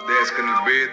Desce no beat.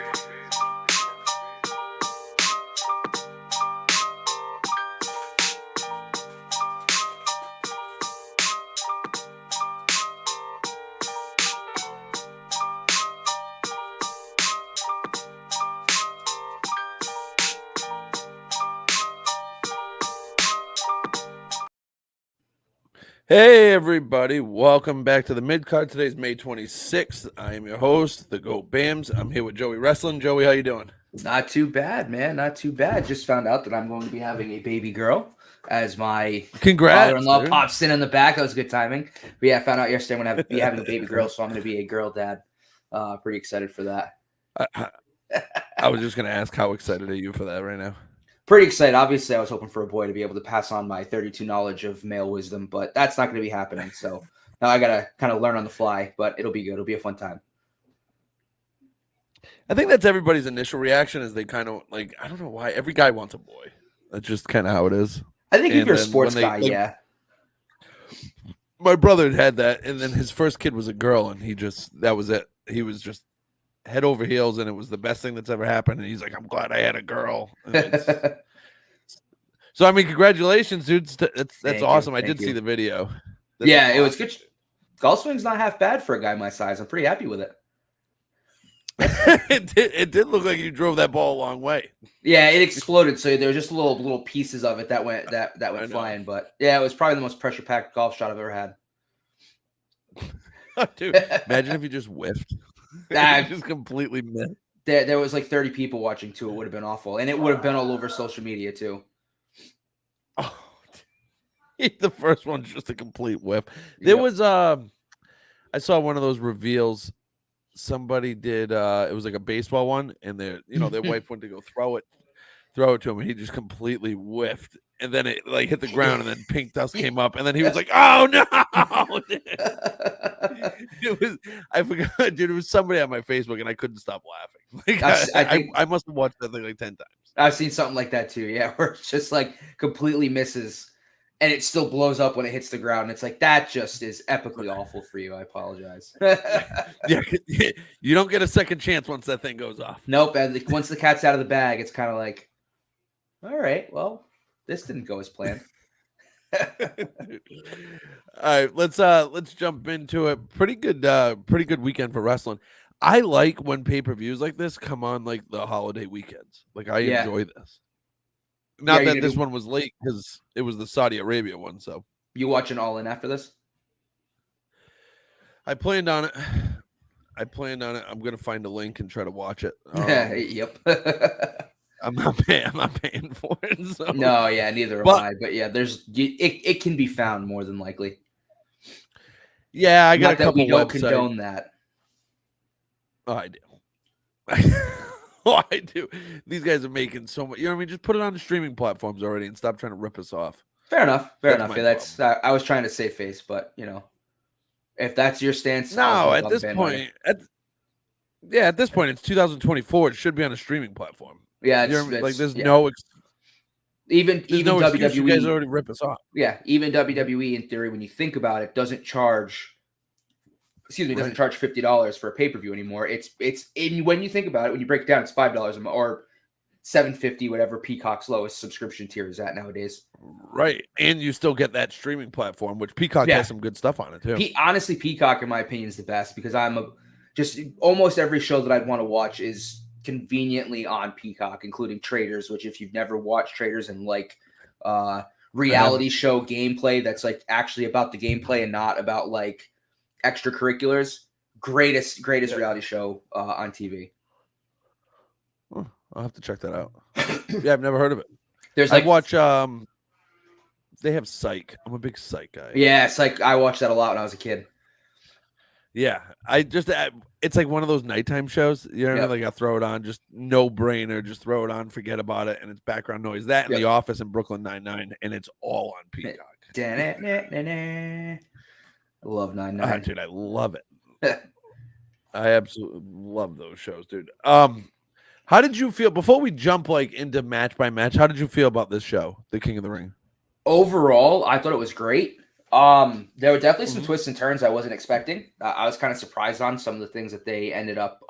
Hey everybody, welcome back to the Midcard. Today's May 26th. I am your host, the GOAT Bams. I'm here with Joey Wrestling. Joey, how you doing? Not too bad, man. Not too bad. Just found out that I'm going to be having a baby girl as my father-in-law pops in the back. That was good timing. But yeah, I found out yesterday I'm going to be having a baby girl, so I'm going to be a girl dad. Pretty excited for that. I was just going to ask, how excited are you for that right now? Pretty excited. Obviously, I was hoping for a boy to be able to pass on my 32 knowledge of male wisdom, but that's not going to be happening. So now I got to kind of learn on the fly, but it'll be good. It'll be a fun time. I think that's everybody's initial reaction is they kind of like, I don't know why, every guy wants a boy. That's just kind of how it is. I think if you're a sports guy, yeah. My brother had that, and then his first kid was a girl, and that was it. He was just head over heels, and it was the best thing that's ever happened. And he's like, I'm glad I had a girl. So, I mean, congratulations, dude. That's awesome. I did see the video. Yeah, it was good. Golf swing's not half bad for a guy my size. I'm pretty happy with it. It did look like you drove that ball a long way. Yeah, it exploded. So there were just little pieces of it that went flying. But yeah, it was probably the most pressure packed golf shot I've ever had. Dude, imagine if you just whiffed. Just completely missed. There was like 30 people watching too. It would have been awful, and it would have been all over social media too. Oh, the first one's just a complete whiff. There was I saw one of those reveals. Somebody did it was like a baseball one, and their wife went to go throw it to him, and he just completely whiffed, and then it like hit the ground, and then pink dust came up, and then he was like, oh no. I forgot, dude, it was somebody on my Facebook, and I couldn't stop laughing. Like I must have watched that thing like 10 times. I've seen something like that too, yeah, where it's just like completely misses and it still blows up when it hits the ground. And it's like, that just is epically awful for you. I apologize. Yeah, you don't get a second chance once that thing goes off. Nope. And once the cat's out of the bag, it's kind of like, all right, well, this didn't go as planned. All right, let's jump into it. Pretty good weekend for wrestling. I like when pay-per-views like this come on like the holiday weekends. Like I enjoy this. Not that this one was late because it was the Saudi Arabia one. So you watching All In after this? I planned on it. I'm gonna find a link and try to watch it. Yep. I'm not paying for it. So. No, yeah, neither am I. But yeah, it can be found more than likely. Yeah, I got a couple we don't websites. Condone that. Oh, I do. Oh, I do. These guys are making so much. You know what I mean? Just put it on the streaming platforms already and stop trying to rip us off. Fair enough. Yeah, I was trying to save face, but if that's your stance, no. At this point, at this point, it's 2024. It should be on a streaming platform. Yeah, there's no. Even WWE, you guys already rip us off. Yeah, even WWE, in theory, when you think about it, doesn't charge $50 for a pay-per-view anymore. It's when you think about it, when you break it down, it's $5 or $7.50, whatever Peacock's lowest subscription tier is at nowadays. Right, and you still get that streaming platform, which Peacock has some good stuff on it too. Honestly, Peacock, in my opinion, is the best because just almost every show that I'd want to watch is conveniently on Peacock, including Traders, which if you've never watched Traders and like reality show gameplay that's like actually about the gameplay and not about like extracurriculars, greatest reality show on TV. Oh, I'll have to check that out. Yeah, I've never heard of it. I watch they have Psych. I'm a big Psych guy. Yeah, Psych. I watched that a lot when I was a kid. Yeah, it's like one of those nighttime shows. You know, like I throw it on, just no brainer, just throw it on, forget about it, and it's background noise. That and The Office and Brooklyn Nine-Nine, and it's all on Peacock. I love 9-9. Dude, I love it. I absolutely love those shows, dude. How did you feel before we jump like into match by match? How did you feel about this show, The King of the Ring? Overall, I thought it was great. There were definitely some twists and turns I wasn't expecting. I was kind of surprised on some of the things that they ended up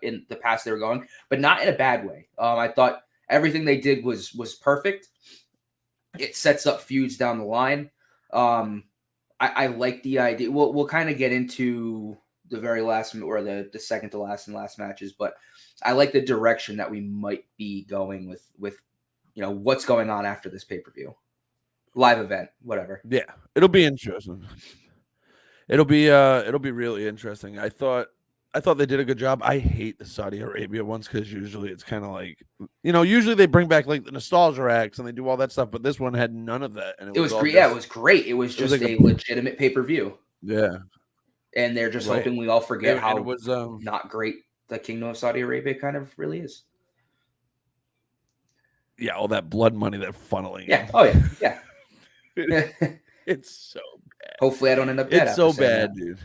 in the past they were going, but not in a bad way. I thought everything they did was perfect. It sets up feuds down the line. I like the idea. We'll kind of get into the very last or the second to last and last matches, but I like the direction that we might be going with what's going on after this pay-per-view. Live event, whatever. Yeah, it'll be interesting. It'll be really interesting. I thought they did a good job. I hate the Saudi Arabia ones because usually it's kind of like, usually they bring back like the nostalgia acts and they do all that stuff, but this one had none of that. And it was great. Yeah, it was great. It was just a legitimate pay-per-view. Yeah, and they're just hoping we all forget how it was not great the Kingdom of Saudi Arabia kind of really is. Yeah, all that blood money they're funneling. Yeah. Oh yeah. Yeah. It's so bad. Hopefully I don't end up dead. It's so bad, dude.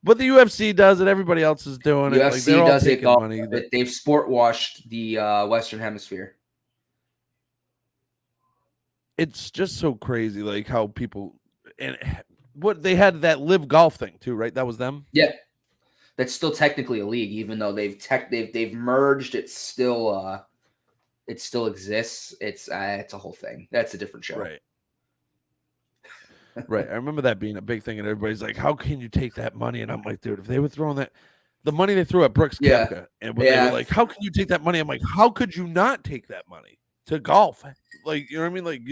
But the UFC does it. Everybody else is doing it. UFC like, does it. Money. They've sport washed the Western Hemisphere. It's just so crazy, like how people and what they had that live golf thing too, right? That was them. Yeah, that's still technically a league, even though they've merged. It still exists. It's a whole thing. That's a different show, right? Right. I remember that being a big thing, and everybody's like, "How can you take that money?" And I'm like, "Dude, if they were throwing the money they threw at Brooks Koepka, and when they were like, how can you take that money?" I'm like, "How could you not take that money to golf? Like, you know what I mean? Like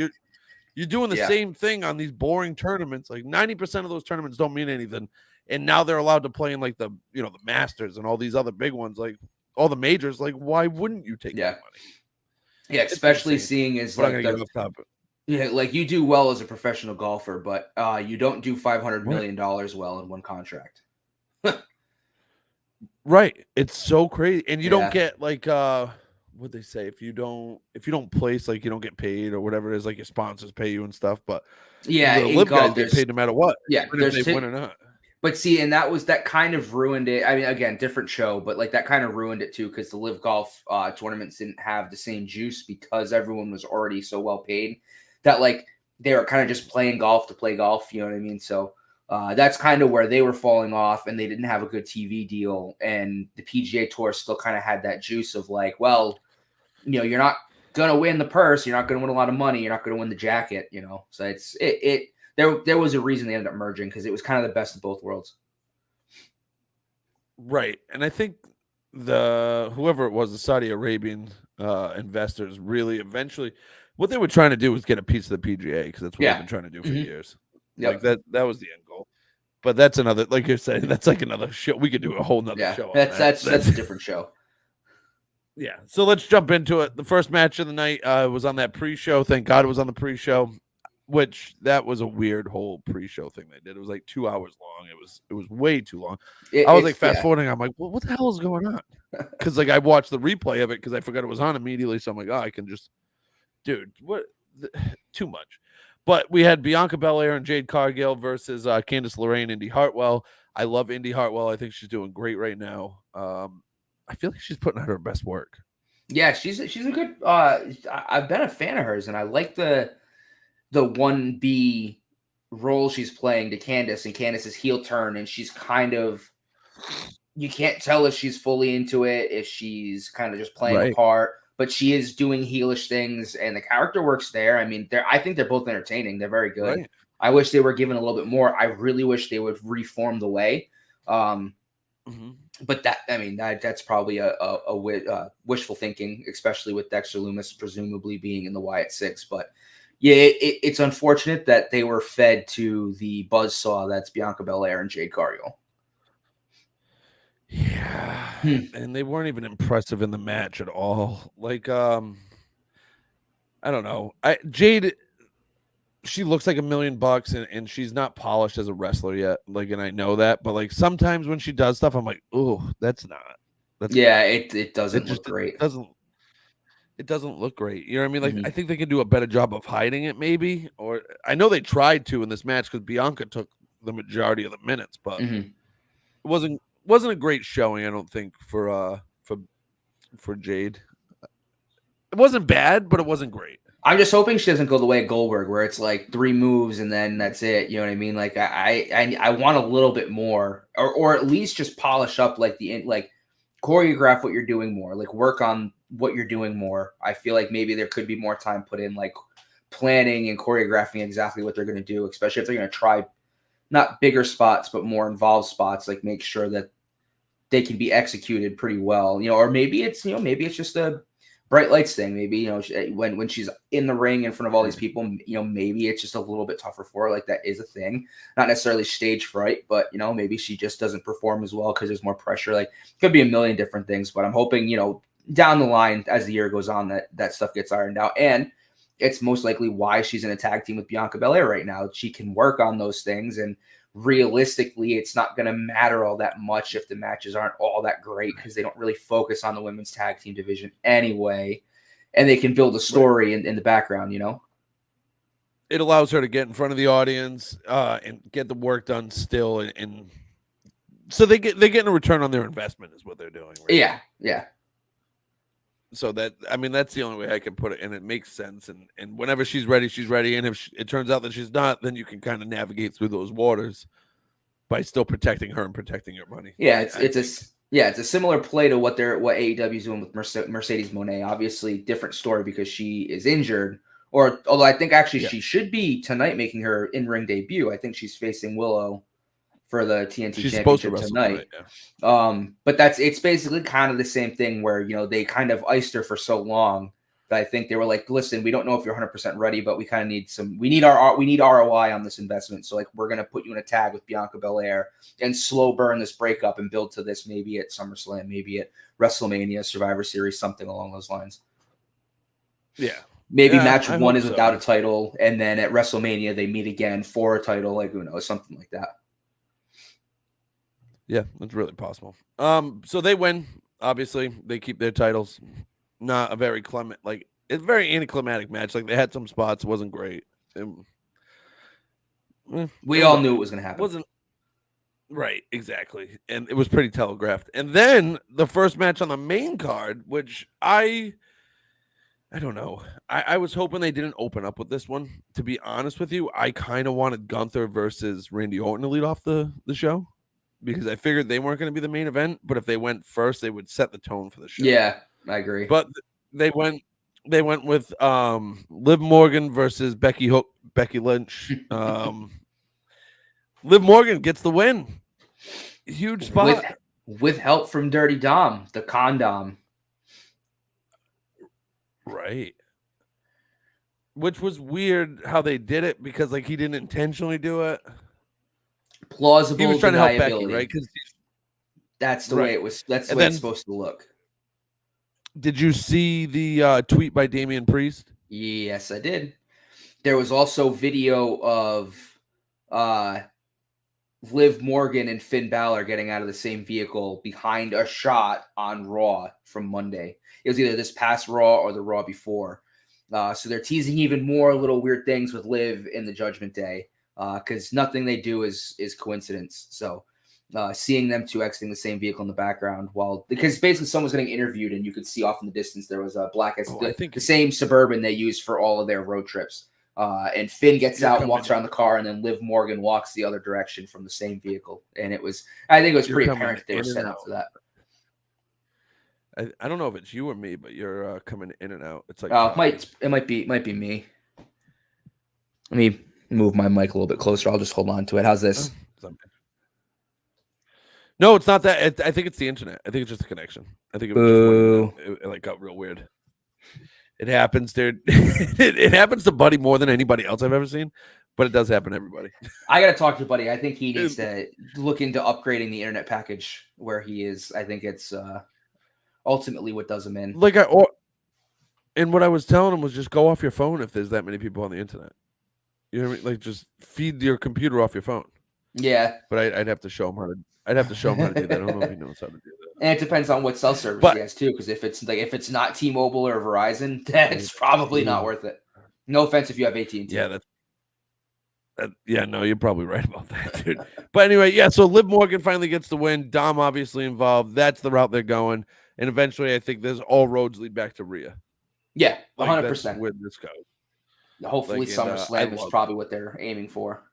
you're doing the same thing on these boring tournaments. Like 90% of those tournaments don't mean anything, and now they're allowed to play in like the the Masters and all these other big ones, like all the majors. Like, why wouldn't you take that money? Yeah, especially seeing as like like you do well as a professional golfer, but you don't do $500 million well in one contract. Right. It's so crazy. And you don't get like what they say, if you don't place, like you don't get paid or whatever it is, like your sponsors pay you and stuff. But the live guys get paid no matter what. Yeah, if they win or not. But see, and that kind of ruined it. I mean, again, different show, but like that kind of ruined it too, because the live golf tournaments didn't have the same juice because everyone was already so well paid that like they were kind of just playing golf to play golf. You know what I mean? So that's kind of where they were falling off, and they didn't have a good TV deal. And the PGA Tour still kind of had that juice of like, well, you're not gonna win the purse, you're not gonna win a lot of money, you're not gonna win the jacket. So There was a reason they ended up merging, because it was kind of the best of both worlds. Right. And I think whoever it was, the Saudi Arabian investors really eventually, what they were trying to do was get a piece of the PGA, because that's what they've been trying to do for years. Yep. Like that was the end goal. But that's another, like you're saying, that's like another show. We could do a whole nother show. That's a different show. Yeah. So let's jump into it. The first match of the night was on that pre-show. Thank God it was on the pre-show. Which that was a weird whole pre-show thing they did. It was like 2 hours long. It was way too long. I was like fast forwarding. I'm like, well, what the hell is going on? Because like I watched the replay of it because I forgot it was on immediately. So I'm like, oh, I can just, dude, what? Too much. But we had Bianca Belair and Jade Cargill versus Candice LeRae and Indy Hartwell. I love Indy Hartwell. I think she's doing great right now. I feel like she's putting out her best work. Yeah, she's a good. I've been a fan of hers, and I like the 1B role she's playing to Candice, and Candice's heel turn, and she's kind of, you can't tell if she's fully into it, if she's kind of just playing a part, but she is doing heelish things, and the character works there. I mean, I think they're both entertaining. They're very good. Right. I wish they were given a little bit more. I really wish they would reform the way. But that's probably a wishful thinking, especially with Dexter Lumis presumably being in the Wyatt Six, but yeah, it's unfortunate that they were fed to the buzzsaw that's Bianca Belair and Jade Cargill. Yeah, and they weren't even impressive in the match at all. Like, I don't know. Jade, she looks like $1 million, and she's not polished as a wrestler yet. Like, and I know that, but like sometimes when she does stuff, I'm like, oh, that's not. It doesn't look great. It doesn't look great. You know what I mean? Like, I think they can do a better job of hiding it, maybe. Or I know they tried to in this match because Bianca took the majority of the minutes, but it wasn't a great showing, I don't think, for Jade. It wasn't bad, but it wasn't great. I'm just hoping she doesn't go the way of Goldberg, where it's like 3 moves and then that's it. You know what I mean? Like I want a little bit more, or at least just polish up like choreograph what you're doing more, like work on what you're doing more. I feel like maybe there could be more time put in, like planning and choreographing exactly what they're going to do, especially if they're going to try not bigger spots but more involved spots. Like make sure that they can be executed pretty well, or maybe it's just a bright lights thing. Maybe, when she's in the ring in front of all these people, maybe it's just a little bit tougher for her. Like that is a thing, not necessarily stage fright, but maybe she just doesn't perform as well because there's more pressure. Like could be a million different things, but I'm hoping, down the line as the year goes on that stuff gets ironed out. And it's most likely why she's in a tag team with Bianca Belair right now. She can work on those things, and realistically, it's not going to matter all that much if the matches aren't all that great because they don't really focus on the women's tag team division anyway, and they can build a story in the background, It allows her to get in front of the audience and get the work done still, and so they're getting a return on their investment is what they're doing. Right? Yeah. So that's the only way I can put it, and it makes sense. And whenever she's ready, she's ready. And if it turns out that she's not, then you can kind of navigate through those waters by still protecting her and protecting your money. Yeah, it's a similar play to what AEW is doing with Mercedes Moné. Obviously, different story because she is injured. Although I think actually she should be tonight making her in-ring debut. I think she's facing Willow for the TNT Championship tonight. But it's basically kind of the same thing where, they kind of iced her for so long that I think they were like, listen, we don't know if you're 100% ready, but we kind of need ROI on this investment. So like, we're going to put you in a tag with Bianca Belair and slow burn this breakup and build to this maybe at SummerSlam, maybe at WrestleMania, Survivor Series, something along those lines. Yeah. Maybe match one is without a title, and then at WrestleMania they meet again for a title, like who knows, something like that. Yeah, that's really possible. So they win. Obviously, they keep their titles. Not a very it's a very anticlimactic match. Like they had some spots, it wasn't great. We all knew it was going to happen. Wasn't right, exactly, and it was pretty telegraphed. And then the first match on the main card, which I don't know. I was hoping they didn't open up with this one. To be honest with you, I kind of wanted Gunther versus Randy Orton to lead off the show, because I figured they weren't going to be the main event, but if they went first, they would set the tone for the show. Yeah, I agree. But they went with Liv Morgan versus Becky Lynch. Liv Morgan gets the win. Huge spot. With help from Dirty Dom, the condom. Right. Which was weird how they did it, because like he didn't intentionally do it. Plausible. He was trying to help Becky, right? Because that's the way it was. That's the way it's supposed to look. Did you see the tweet by Damian Priest? Yes, I did. There was also video of Liv Morgan and Finn Balor getting out of the same vehicle behind a shot on Raw from Monday. It was either this past Raw or the Raw before. So they're teasing even more little weird things with Liv in the Judgment Day, because nothing they do is coincidence. So seeing them two exiting the same vehicle in the background, because basically someone's getting interviewed and you could see off in the distance there was a black the same Suburban they use for all of their road trips. And Finn gets out and walks around the car, and then Liv Morgan walks the other direction from the same vehicle. And I think it was pretty apparent that they were set up for that. I don't know if it's you or me, but you're coming in and out. It's like it might be me. Let me move my mic a little bit closer. I'll just hold on to it. How's this? No, it's not that. I think it's the internet. I think it's just a connection. I think it was just it got real weird. It happens, dude. It happens to Buddy more than anybody else I've ever seen, but it does happen to everybody. I got to talk to Buddy. I think he needs to look into upgrading the internet package where he is. I think it's ultimately what does him in. And what I was telling him was just go off your phone if there's that many people on the internet. You know what I mean? Like just feed your computer off your phone. Yeah. But I'd have to show him how to. I'd have to show him how to do that. I don't know if he knows how to do that. And it depends on what cell service he has too. Because if it's not T-Mobile or Verizon, that's probably not worth it. No offense if you have AT&T. Yeah, no, you're probably right about that, dude. But anyway, yeah. So Liv Morgan finally gets the win. Dom obviously involved. That's the route they're going. And eventually, I think all roads lead back to Rhea. Yeah, 100%. Where this goes. Hopefully, Like, and, I SummerSlam is love. probably what they're aiming for.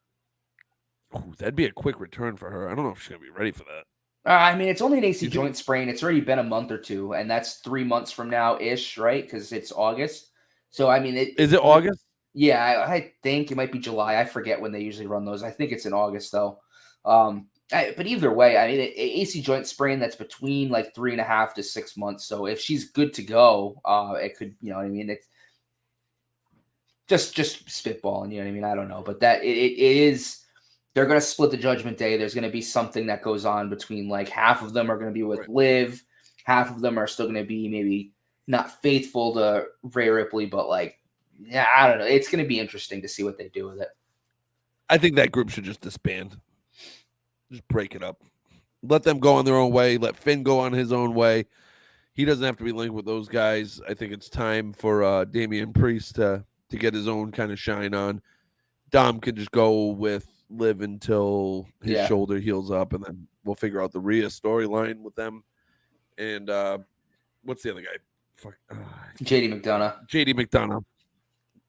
Ooh, that'd be a quick return for her. I don't know if she's gonna be ready for that. I mean, it's only an AC You think? joint sprain. It's already been a month or two, and that's 3 months from now ish, right? Because it's August. So I mean, Is it August? yeah, I think it might be July. I forget when they usually run those. I think it's in August though. But either way, I mean, AC joint sprain that's between like 3.5 to 6 months. So if she's good to go, it could, you know what I mean. It's just spitballing, you know what I mean. I don't know, but that it is. They're going to split the Judgment Day. There's going to be something that goes on between like half of them are going to be with Right. Liv, half of them are still going to be maybe not faithful to Rhea Ripley, but like, yeah, I don't know. It's going to be interesting to see what they do with it. I think that group should just disband. Just break it up. Let them go on their own way. Let Finn go on his own way. He doesn't have to be linked with those guys. I think it's time for Damian Priest to get his own kind of shine on. Dom can just go with Liv until his shoulder heals up, and then we'll figure out the Rhea storyline with them. And what's the other guy? JD McDonough. JD McDonough.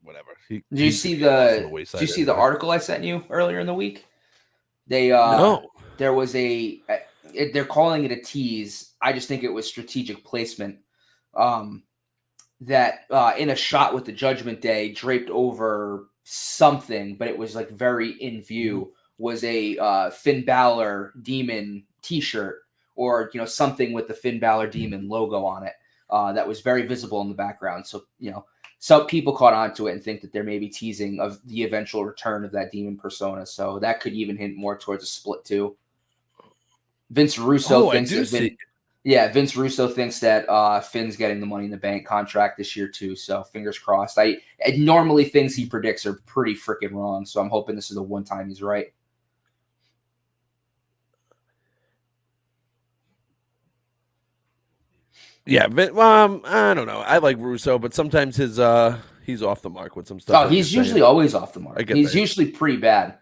Whatever. Did you see the article I sent you earlier in the week? No. There was they're calling it a tease. I just think it was strategic placement. That in a shot with the Judgment Day draped over something, but it was like very in view, was a Finn Balor Demon t-shirt, or something with the Finn Balor Demon logo on it, that was very visible in the background. So some people caught on to it and think that there may be teasing of the eventual return of that demon persona. So that could even hint more towards a split too. Vince Russo thinks Vince Russo thinks that Finn's getting the Money in the Bank contract this year too. So fingers crossed. Normally things he predicts are pretty freaking wrong. So I'm hoping this is the one time he's right. Yeah, I don't know. I like Russo, but sometimes he's off the mark with some stuff. Oh, he's usually always off the mark. He's usually pretty bad.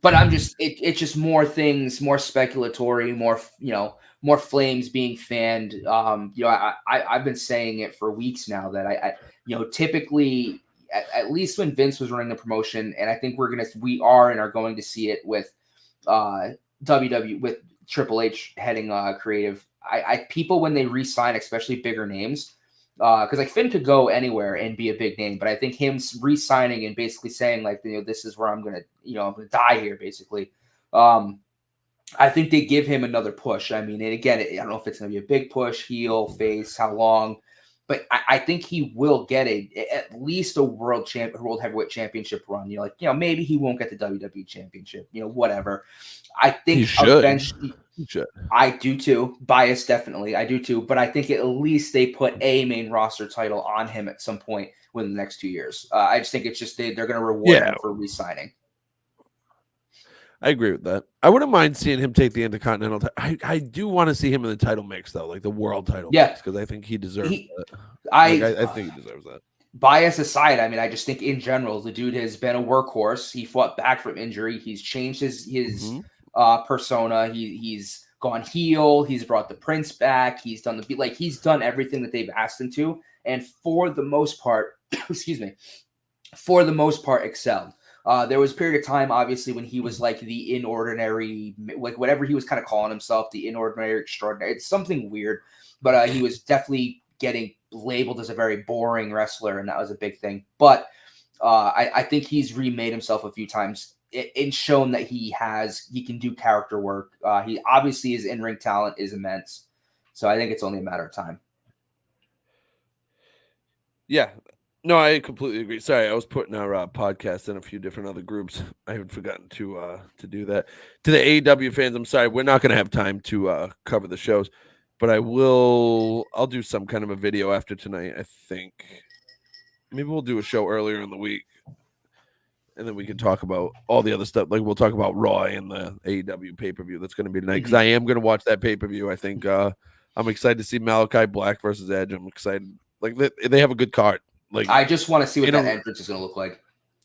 But I'm just it's just more things, more speculatory, more flames being fanned. I've been saying it for weeks now that I typically at least when Vince was running the promotion, and I think we are going to see it with WWE with Triple H heading creative. People when they re-sign, especially bigger names, because like Finn could go anywhere and be a big name, but I think him re-signing and basically saying like this is where I'm gonna die here basically. I think they give him another push. I mean, and again, I don't know if it's gonna be a big push, heel, face, how long, but I think he will get at least a world heavyweight championship run. Maybe he won't get the WWE championship. Whatever. I think he should. Eventually. I do too. Bias, definitely. I do too. But I think at least they put a main roster title on him at some point within the next 2 years. I just think it's just they're going to reward him for re-signing. I agree with that. I wouldn't mind seeing him take the Intercontinental title. I do want to see him in the title mix, though, like the world title mix, because I think he deserves that. I think he deserves that. Bias aside, I mean, I just think in general, the dude has been a workhorse. He fought back from injury. He's changed his persona. He's gone heel. He's brought the Prince back. He's done he's done everything that they've asked him to, and for the most part, excelled. There was a period of time, obviously, when he was like the inordinary, like whatever he was kind of calling himself, the inordinary extraordinary. It's something weird, but he was definitely getting labeled as a very boring wrestler, and that was a big thing. But I think he's remade himself a few times and shown that he can do character work. He obviously his in-ring talent is immense, so I think it's only a matter of time. Yeah. No, I completely agree. Sorry, I was putting our podcast in a few different other groups. I had forgotten to do that. To the AEW fans, I'm sorry, we're not going to have time to cover the shows, but I'll do some kind of a video after tonight, I think. Maybe we'll do a show earlier in the week, and then we can talk about all the other stuff. Like we'll talk about Raw and the AEW pay-per-view. That's going to be tonight, because I am going to watch that pay-per-view. I think I'm excited to see Malachi Black versus Edge. I'm excited. Like they have a good card. Like I just want to see what that entrance is going to look like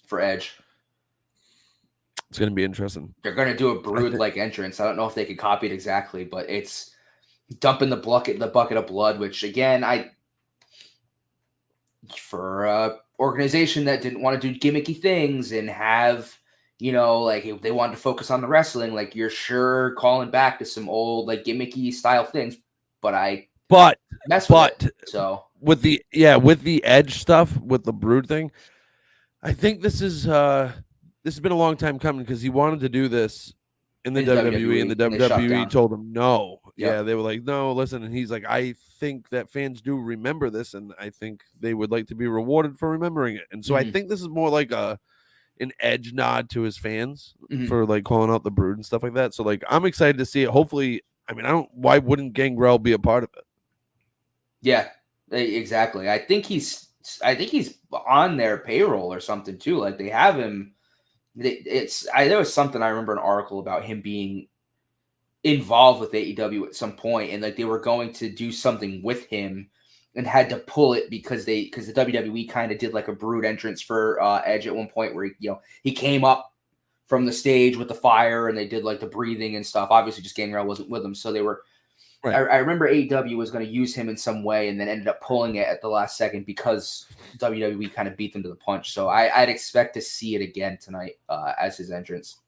for Edge. It's going to be interesting. They're going to do a Brood-like entrance. I don't know if they could copy it exactly, but it's dumping the bucket of blood, which again, for a organization that didn't want to do gimmicky things and have, like if they wanted to focus on the wrestling, like you're sure calling back to some old like gimmicky style things, but mess with it. So with the Edge stuff, with the Brood thing, I think this has been a long time coming because he wanted to do this in the WWE, and the WWE told him no. Yep. Yeah, they were like, no, listen. And he's like, I think that fans do remember this, and I think they would like to be rewarded for remembering it. And so I think this is more like an Edge nod to his fans for like calling out the Brood and stuff like that. So like, I'm excited to see it. Hopefully, I mean, why wouldn't Gangrel be a part of it? Yeah, exactly. I think he's on their payroll or something too. Like they have him. There was something I remember, an article about him being involved with AEW at some point, and like they were going to do something with him and had to pull it because the WWE kind of did like a Brood entrance for Edge at one point where he came up from the stage with the fire and they did like the breathing and stuff. Obviously, just Gangrel wasn't with him, so they were. Right. I remember AEW was going to use him in some way and then ended up pulling it at the last second because WWE kind of beat them to the punch. So I'd expect to see it again tonight as his entrance.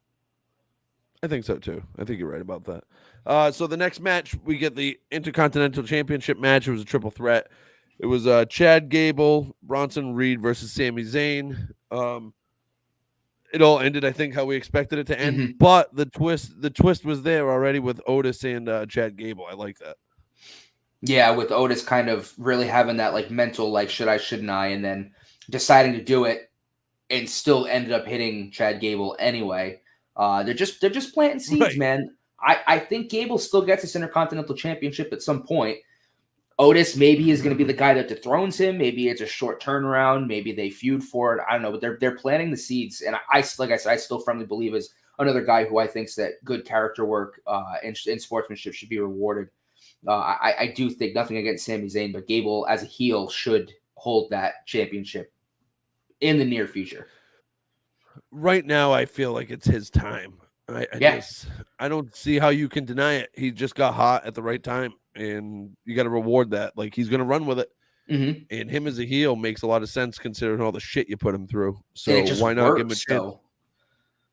I think so too. I think you're right about that. So the next match, we get the Intercontinental Championship match. It was a triple threat. It was Chad Gable, Bronson Reed versus Sami Zayn. It all ended, I think, how we expected it to end. But the twist was there already with Otis and Chad Gable. I like that. Yeah, with Otis kind of really having that like mental, like should I, shouldn't I, and then deciding to do it, and still ended up hitting Chad Gable anyway. They're just planting seeds, right. Man. I think Gable still gets this Intercontinental Championship at some point. Otis maybe is going to be the guy that dethrones him. Maybe it's a short turnaround. Maybe they feud for it. I don't know, but they're planting the seeds. And like I said, I still firmly believe is another guy who I think that good character work in sportsmanship should be rewarded. I do think nothing against Sami Zayn, but Gable as a heel should hold that championship in the near future. Right now, I feel like it's his time. I don't see how you can deny it. He just got hot at the right time. And you got to reward that. Like, he's going to run with it. And him as a heel makes a lot of sense considering all the shit you put him through. So why not give him a chance?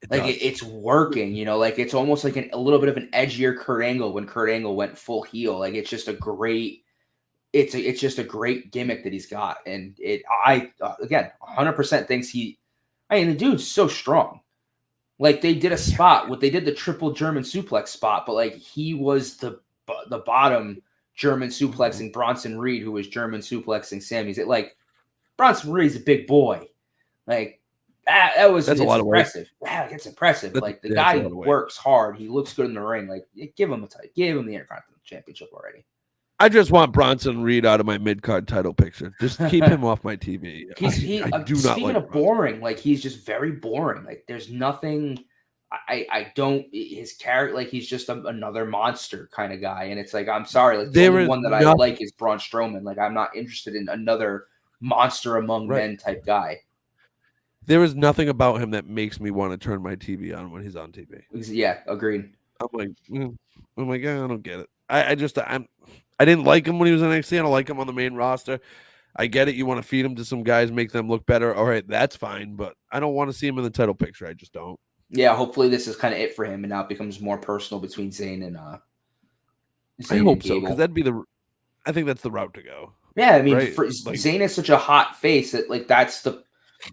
It's working, like it's almost like a little bit of an edgier Kurt Angle when Kurt Angle went full heel. Like it's just a great, it's just a great gimmick that he's got. And again, 100% thinks the dude's so strong. Like they did a spot, they did the triple German suplex spot, but like he was the bottom German suplexing Bronson Reed, who was German suplexing Sami Zayn. Like Bronson Reed's a big boy. Like that's a lot impressive. Wow, it's impressive. Like the guy works hard. He looks good in the ring. Like give him the Intercontinental Championship already. I just want Bronson Reed out of my mid-card title picture. Just keep him off my TV. I do not like of boring. Like he's just very boring. Like there's nothing. I don't his character, like he's just another monster kind of guy, and it's like I'm sorry, like the only one that I like is Braun Strowman. Like I'm not interested in another monster among men type guy. There is nothing about him that makes me want to turn my TV on when he's on TV. Yeah, agreed. I'm like, I don't get it. I didn't like him when he was in NXT. I don't like him on the main roster. I get it. You want to feed him to some guys, make them look better. All right, that's fine, but I don't want to see him in the title picture. I just don't. Yeah, hopefully this is kind of it for him, and now it becomes more personal between Zayn and Zayn I hope so, because I think that's the route to go. Yeah, I mean, right? Zayn is such a hot face that like that's the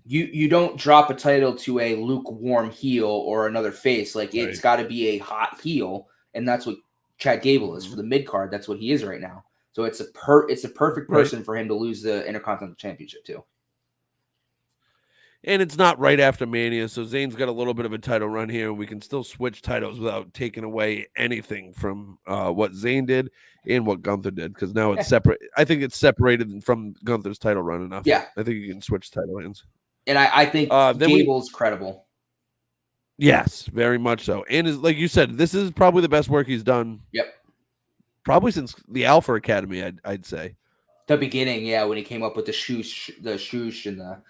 you don't drop a title to a lukewarm heel or another face. Like it's got to be a hot heel, and that's what Chad Gable is for the mid card. That's what he is right now. So it's a perfect person for him to lose the Intercontinental Championship to. And it's not right after Mania, so Zayn's got a little bit of a title run here. We can still switch titles without taking away anything from what Zayn did and what Gunther did, because now it's separate. I think it's separated from Gunther's title run enough. Yeah. I think you can switch title hands. And I think Gable's credible. Yes, very much so. And like you said, this is probably the best work he's done. Yep. Probably since the Alpha Academy, I'd say. The beginning, yeah, when he came up with the shoosh and the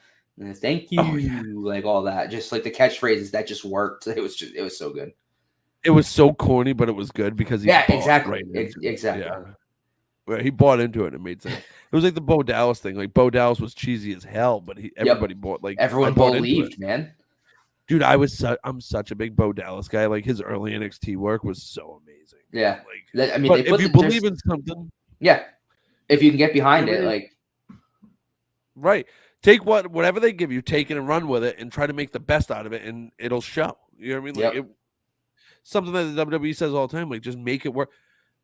thank you, like all that, just like the catchphrases that just worked. It was so good. It was so corny, but it was good because exactly. Where he bought into it and it made sense. It was like the Bo Dallas thing. Like Bo Dallas was cheesy as hell, but everybody bought I Everyone bought into it. believed, man. Dude, I'm such a big Bo Dallas guy. Like his early NXT work was so amazing. Yeah, like I mean, but if you believe in something, yeah, if you can get behind it, like right, take whatever they give you, take it and run with it, and try to make the best out of it, and it'll show. You know what I mean? Like something that the WWE says all the time, like just make it work.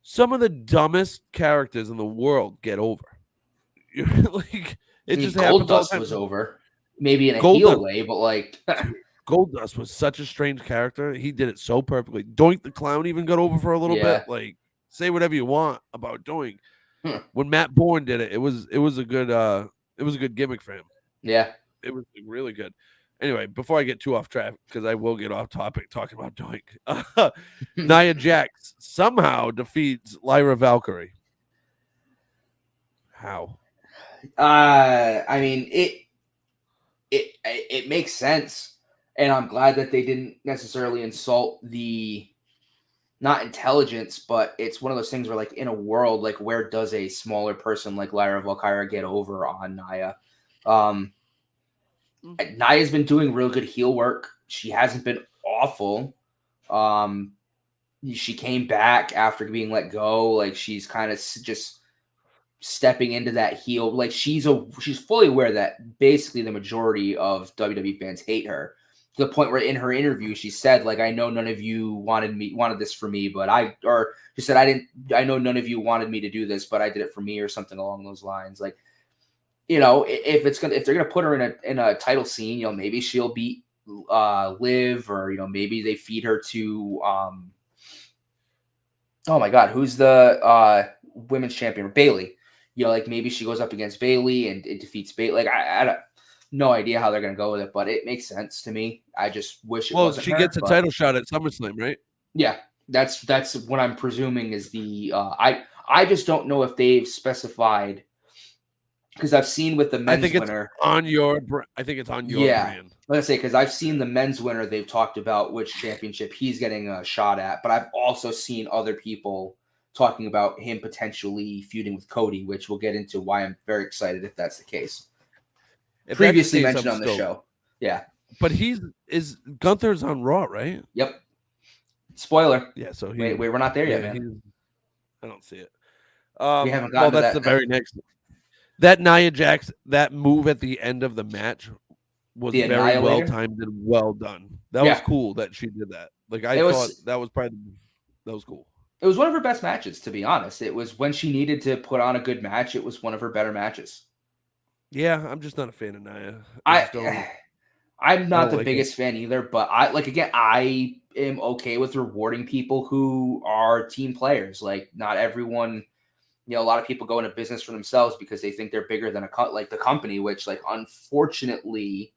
Some of the dumbest characters in the world get over. Like it just happens all the time. Goldust was over, maybe in a heel way, but like Goldust was such a strange character. He did it so perfectly. Doink the Clown even got over for a little bit. Like say whatever you want about Doink. When Matt Bourne did it, it was a good gimmick for him. Yeah, it was really good. Anyway, before I get too off track, because I will get off topic talking about Doink, Nia Jax somehow defeats Lyra Valkyrie. How? I mean it makes sense, and I'm glad that they didn't necessarily insult the not intelligence, but it's one of those things where like in a world like where does a smaller person like Lyra Valkyrie get over on Nia? Nia's been doing real good heel work. She hasn't been awful. She came back after being let go. Like she's kind of just stepping into that heel. Like she's fully aware that basically the majority of WWE fans hate her, to the point where in her interview she said, like, I know none of you wanted this for me, but she said, I know none of you wanted me to do this, but I did it for me, or something along those lines. Like, you know, if they're gonna put her in a title scene, you know, maybe she'll beat Liv, or you know, maybe they feed her to oh my god, who's the women's champion? Bayley. You know, like maybe she goes up against Bayley and it defeats Bayley. Like I don't no idea how they're gonna go with it, but it makes sense to me. I just wish it wasn't she her, gets a title shot at SummerSlam, right? Yeah, that's what I'm presuming is the I just don't know if they've specified, because I've seen with the men's winner I think it's on your brand. Let's say, because I've seen the men's winner, they've talked about which championship he's getting a shot at, but I've also seen other people talking about him potentially feuding with Cody, which we'll get into why I'm very excited if that's the case. Previously mentioned on the show. Yeah. But Gunther's on Raw, right? Yep. Spoiler. Yeah, so wait, we're not there yet, man. I don't see it. We haven't gotten to that's that. The very next. That Nia Jax, that move at the end of the match was very well timed and well done. That was cool that she did that. Like I thought that was cool. It was one of her best matches, to be honest. It was when she needed to put on a good match. It was one of her better matches. Yeah, I'm just not a fan of Nia. I'm not the biggest fan either, but I am okay with rewarding people who are team players. Like not everyone, you know, a lot of people go into business for themselves because they think they're bigger than the company, which like unfortunately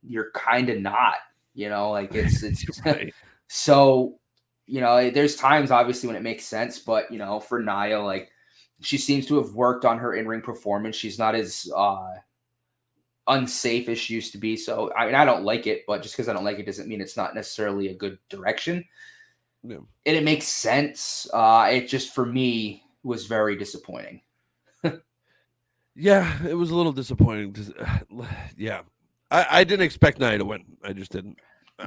you're kind of not. You know, like it's right. So, you know, there's times obviously when it makes sense, but you know, for Nia, like she seems to have worked on her in-ring performance. She's not as unsafe as she used to be. So I mean, I don't like it, but just because I don't like it doesn't mean it's not necessarily a good direction. Yeah. And it makes sense. It just, for me, was very disappointing. Yeah, it was a little disappointing. Yeah. I didn't expect Nia to win. I just didn't.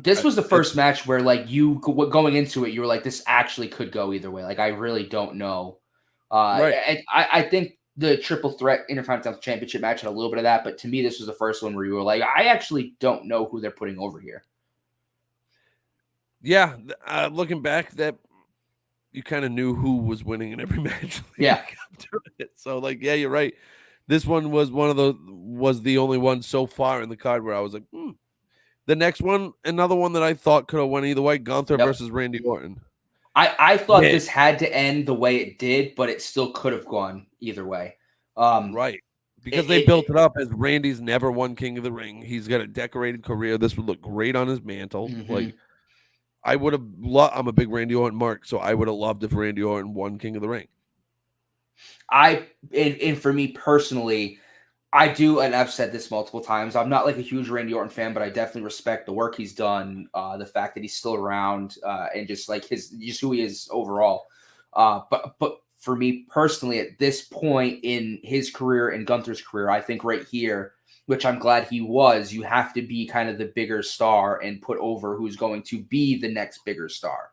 This was the first match where, like, you going into it, you were like, this actually could go either way. Like, I really don't know. Right. I think the triple threat Intercontinental Championship match had a little bit of that, but to me, this was the first one where you were like, I actually don't know who they're putting over here. Yeah, looking back, that you kind of knew who was winning in every match. Yeah. So, like, yeah, you're right. This one was was the only one so far in the card where I was like, The next one, another one that I thought could have went either way, Gunther versus Randy Orton. I thought this had to end the way it did, but it still could have gone either way. Right. Because they built it up as Randy's never won King of the Ring. He's got a decorated career. This would look great on his mantle. Mm-hmm. Like, I would have I'm a big Randy Orton mark, so I would have loved if Randy Orton won King of the Ring. And for me personally, I do, and I've said this multiple times, I'm not like a huge Randy Orton fan, but I definitely respect the work he's done, the fact that he's still around, and just like just who he is overall. But for me personally, at this point in his career and Gunther's career, I think right here, which I'm glad he was, you have to be kind of the bigger star and put over who's going to be the next bigger star.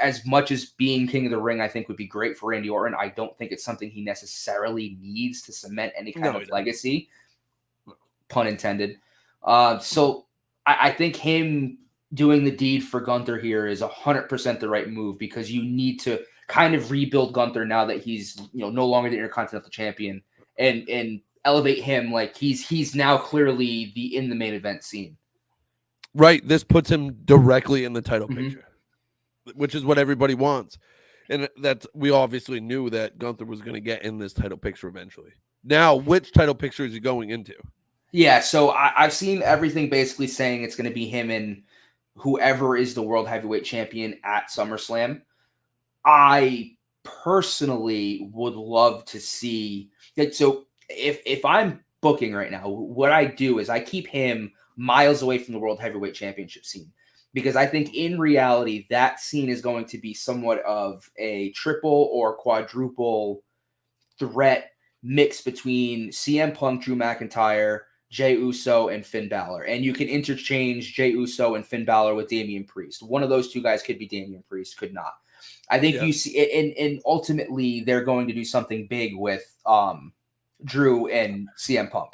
As much as being King of the Ring, I think would be great for Randy Orton, I don't think it's something he necessarily needs to cement any kind of legacy, pun intended. So I think him doing the deed for Gunther here is 100% the right move, because you need to kind of rebuild Gunther now that he's no longer the Intercontinental Champion, and elevate him like he's now clearly in the main event scene. Right. This puts him directly in the title picture, which is what everybody wants. And we obviously knew that Gunther was going to get in this title picture eventually. Now, which title picture is he going into? Yeah, so I've seen everything basically saying it's going to be him and whoever is the World Heavyweight Champion at SummerSlam. I personally would love to see that. So if I'm booking right now, what I do is I keep him miles away from the World Heavyweight Championship scene, because I think in reality that scene is going to be somewhat of a triple or quadruple threat mix between CM Punk, Drew McIntyre, Jey Uso, and Finn Balor. And you can interchange Jey Uso and Finn Balor with Damian Priest. One of those two guys could be Damian Priest, could not. I think you see, and ultimately they're going to do something big with Drew and CM Punk.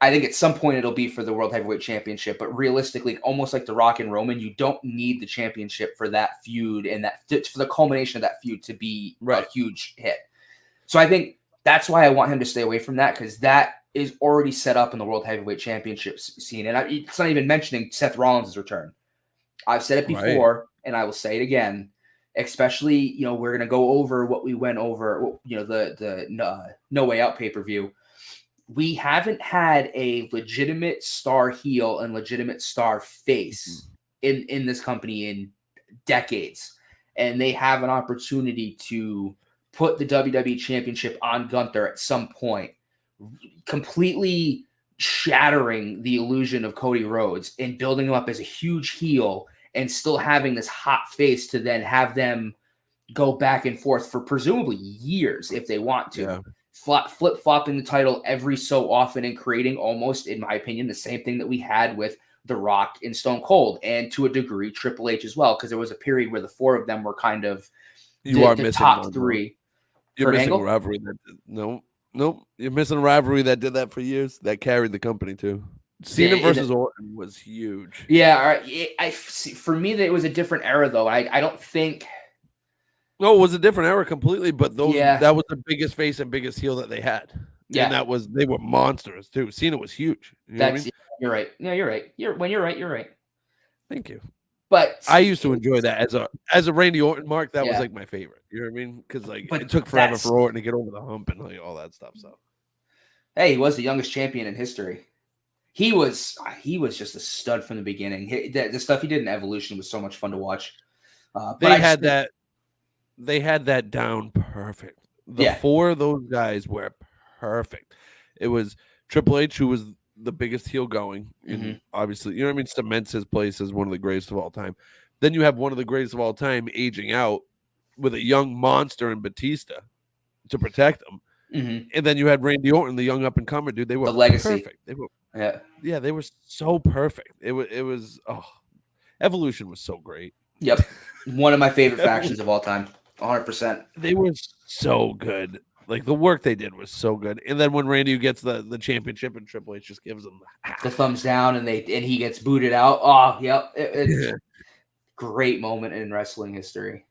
I think at some point it'll be for the World Heavyweight Championship, but realistically, almost like The Rock and Roman, you don't need the championship for that feud and for the culmination of that feud to be a huge hit. So I think that's why I want him to stay away from that, because that is already set up in the World Heavyweight Championship scene. And it's not even mentioning Seth Rollins' return. I've said it before, and I will say it again, especially, we're going to go over what we went over, the No Way Out pay-per-view. We haven't had a legitimate star heel and legitimate star face in this company in decades. And they have an opportunity to put the WWE Championship on Gunther at some point, completely shattering the illusion of Cody Rhodes and building him up as a huge heel, and still having this hot face to then have them go back and forth for presumably years if they want to. Yeah. Flip-flopping the title every so often and creating almost, in my opinion, the same thing that we had with The Rock and Stone Cold, and to a degree Triple H as well, because there was a period where the four of them were kind of the top three. You're missing a rivalry Nope. You're missing a rivalry that did that for years, that carried the company too. Cena versus Orton was huge. Yeah, for me, that it was a different era, though. I don't think. No, it was a different era completely, but that was the biggest face and biggest heel that they had. Yeah, and they were monsters too. Cena was huge. You're right. No, you're right. You're right. Thank you. But I used to enjoy that as a Randy Orton mark. That was like my favorite. You know what I mean? Because it took forever for Orton to get over the hump and all that stuff. So, hey, he was the youngest champion in history. He was just a stud from the beginning. The stuff he did in Evolution was so much fun to watch. They had that down perfect. The four of those guys were perfect. It was Triple H, who was the biggest heel going, and obviously, cements his place as one of the greatest of all time. Then you have one of the greatest of all time aging out with a young monster in Batista to protect him. And then you had Randy Orton, the young up and comer dude. They were the legacy. Perfect. They were they were so perfect. It was Evolution was so great. Yep, one of my favorite factions of all time. 100%. They were so good. Like, the work they did was so good. And then when Randy gets the championship and Triple H just gives him the thumbs down and he gets booted out. Oh, yep. It's a great moment in wrestling history.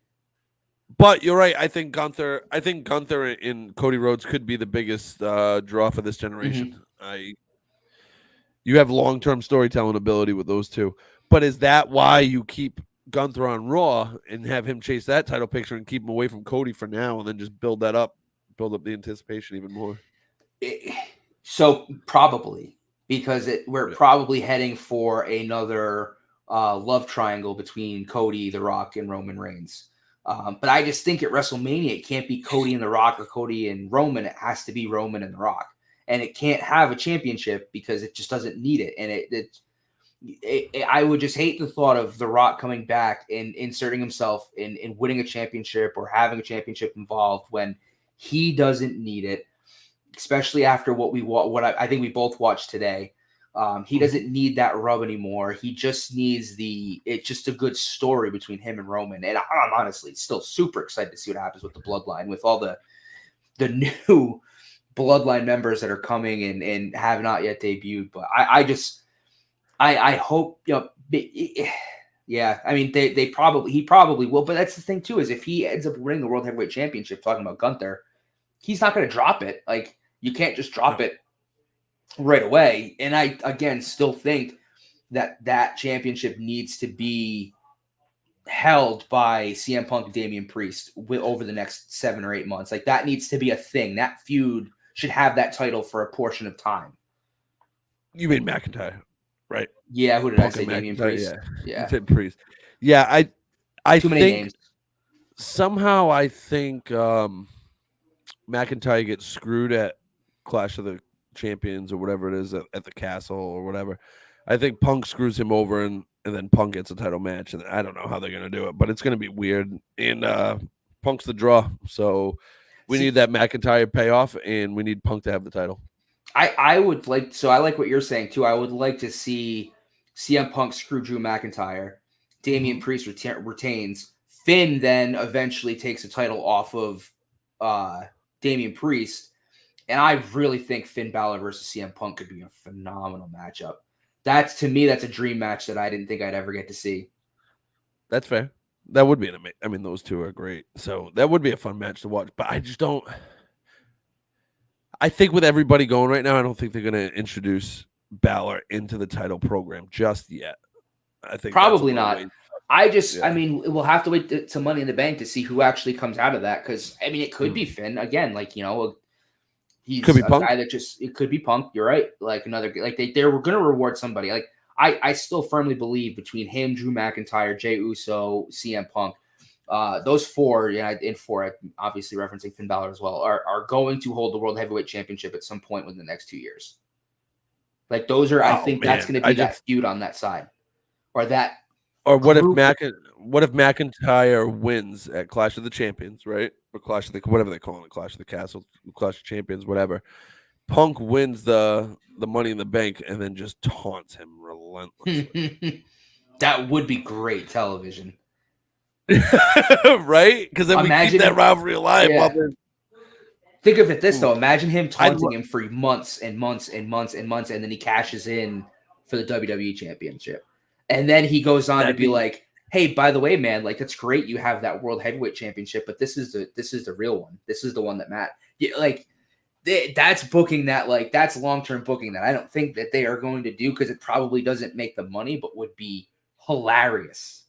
But you're right. I think Gunther and Cody Rhodes could be the biggest draw for this generation. You have long-term storytelling ability with those two. But is that why you keep Gunther on Raw and have him chase that title picture and keep him away from Cody for now, and then just build up the anticipation even more? So probably, because we're probably heading for another love triangle between Cody, The Rock, and Roman Reigns. But I just think at WrestleMania, it can't be Cody and The Rock or Cody and Roman. It has to be Roman and The Rock. And it can't have a championship because it just doesn't need it. And I would just hate the thought of The Rock coming back and inserting himself in winning a championship or having a championship involved when he doesn't need it, especially after I think we both watched today. He doesn't need that rub anymore. He just needs it's just a good story between him and Roman. And I'm honestly still super excited to see what happens with the bloodline, with all the new bloodline members that are coming and have not yet debuted. But I hope, yeah, I mean, he probably will. But that's the thing too, is if he ends up winning the World Heavyweight Championship, talking about Gunther, he's not going to drop it. Like, you can't just drop it right away. And I, again, still think that championship needs to be held by CM Punk and Damian Priest over the next 7 or 8 months. Like, that needs to be a thing. That feud should have that title for a portion of time. You mean McIntyre, right? Yeah, who did Punk I say? Damian Priest. Yeah. You said Priest. Yeah, I Too think many names. Somehow I think McIntyre gets screwed at Clash of the Champions or whatever it is at the Castle or whatever. I think Punk screws him over and then Punk gets a title match, and I don't know how they're going to do it, but it's going to be weird. And Punk's the draw, so we need that McIntyre payoff, and we need Punk to have the title. I would like, so I like what you're saying too. I would like to see CM Punk screw Drew McIntyre, Damian Priest retains, Finn then eventually takes the title off of Damian Priest, and I really think Finn Balor versus CM Punk could be a phenomenal matchup. To me, that's a dream match that I didn't think I'd ever get to see. That's fair. That would be an amazing. I mean, those two are great, so that would be a fun match to watch. But I just don't. I think with everybody going right now, I don't think they're going to introduce Balor into the title program just yet. I think probably not. I mean, we'll have to wait to Money in the Bank to see who actually comes out of that. Because I mean, it could be Finn again. Like, he's could be a Punk. guy that it could be Punk. You're right. Like another, like they were going to reward somebody. Like I still firmly believe between him, Drew McIntyre, Jey Uso, CM Punk, those four, in four, obviously referencing Finn Balor as well, are going to hold the World Heavyweight Championship at some point within the next 2 years. Like those are, I think that's going to be that feud on that side, or that. Or what if McIntyre wins at Clash of the Champions, right? Or Clash of the whatever they call it, Clash of the Castle, Clash of Champions, whatever. Punk wins the Money in the Bank and then just taunts him relentlessly. That would be great television. Right? Because then we keep that rivalry alive. Yeah. Think of it this though. Imagine him taunting him for months and months and months and months, and then he cashes in for the WWE Championship. And then he goes on to be like, hey, by the way, man, like, that's great you have that World Heavyweight Championship, but this is the real one. This is the one that Matt. Yeah, like, that's booking that, like, that's long-term booking that I don't think that they are going to do, because it probably doesn't make the money, but would be hilarious.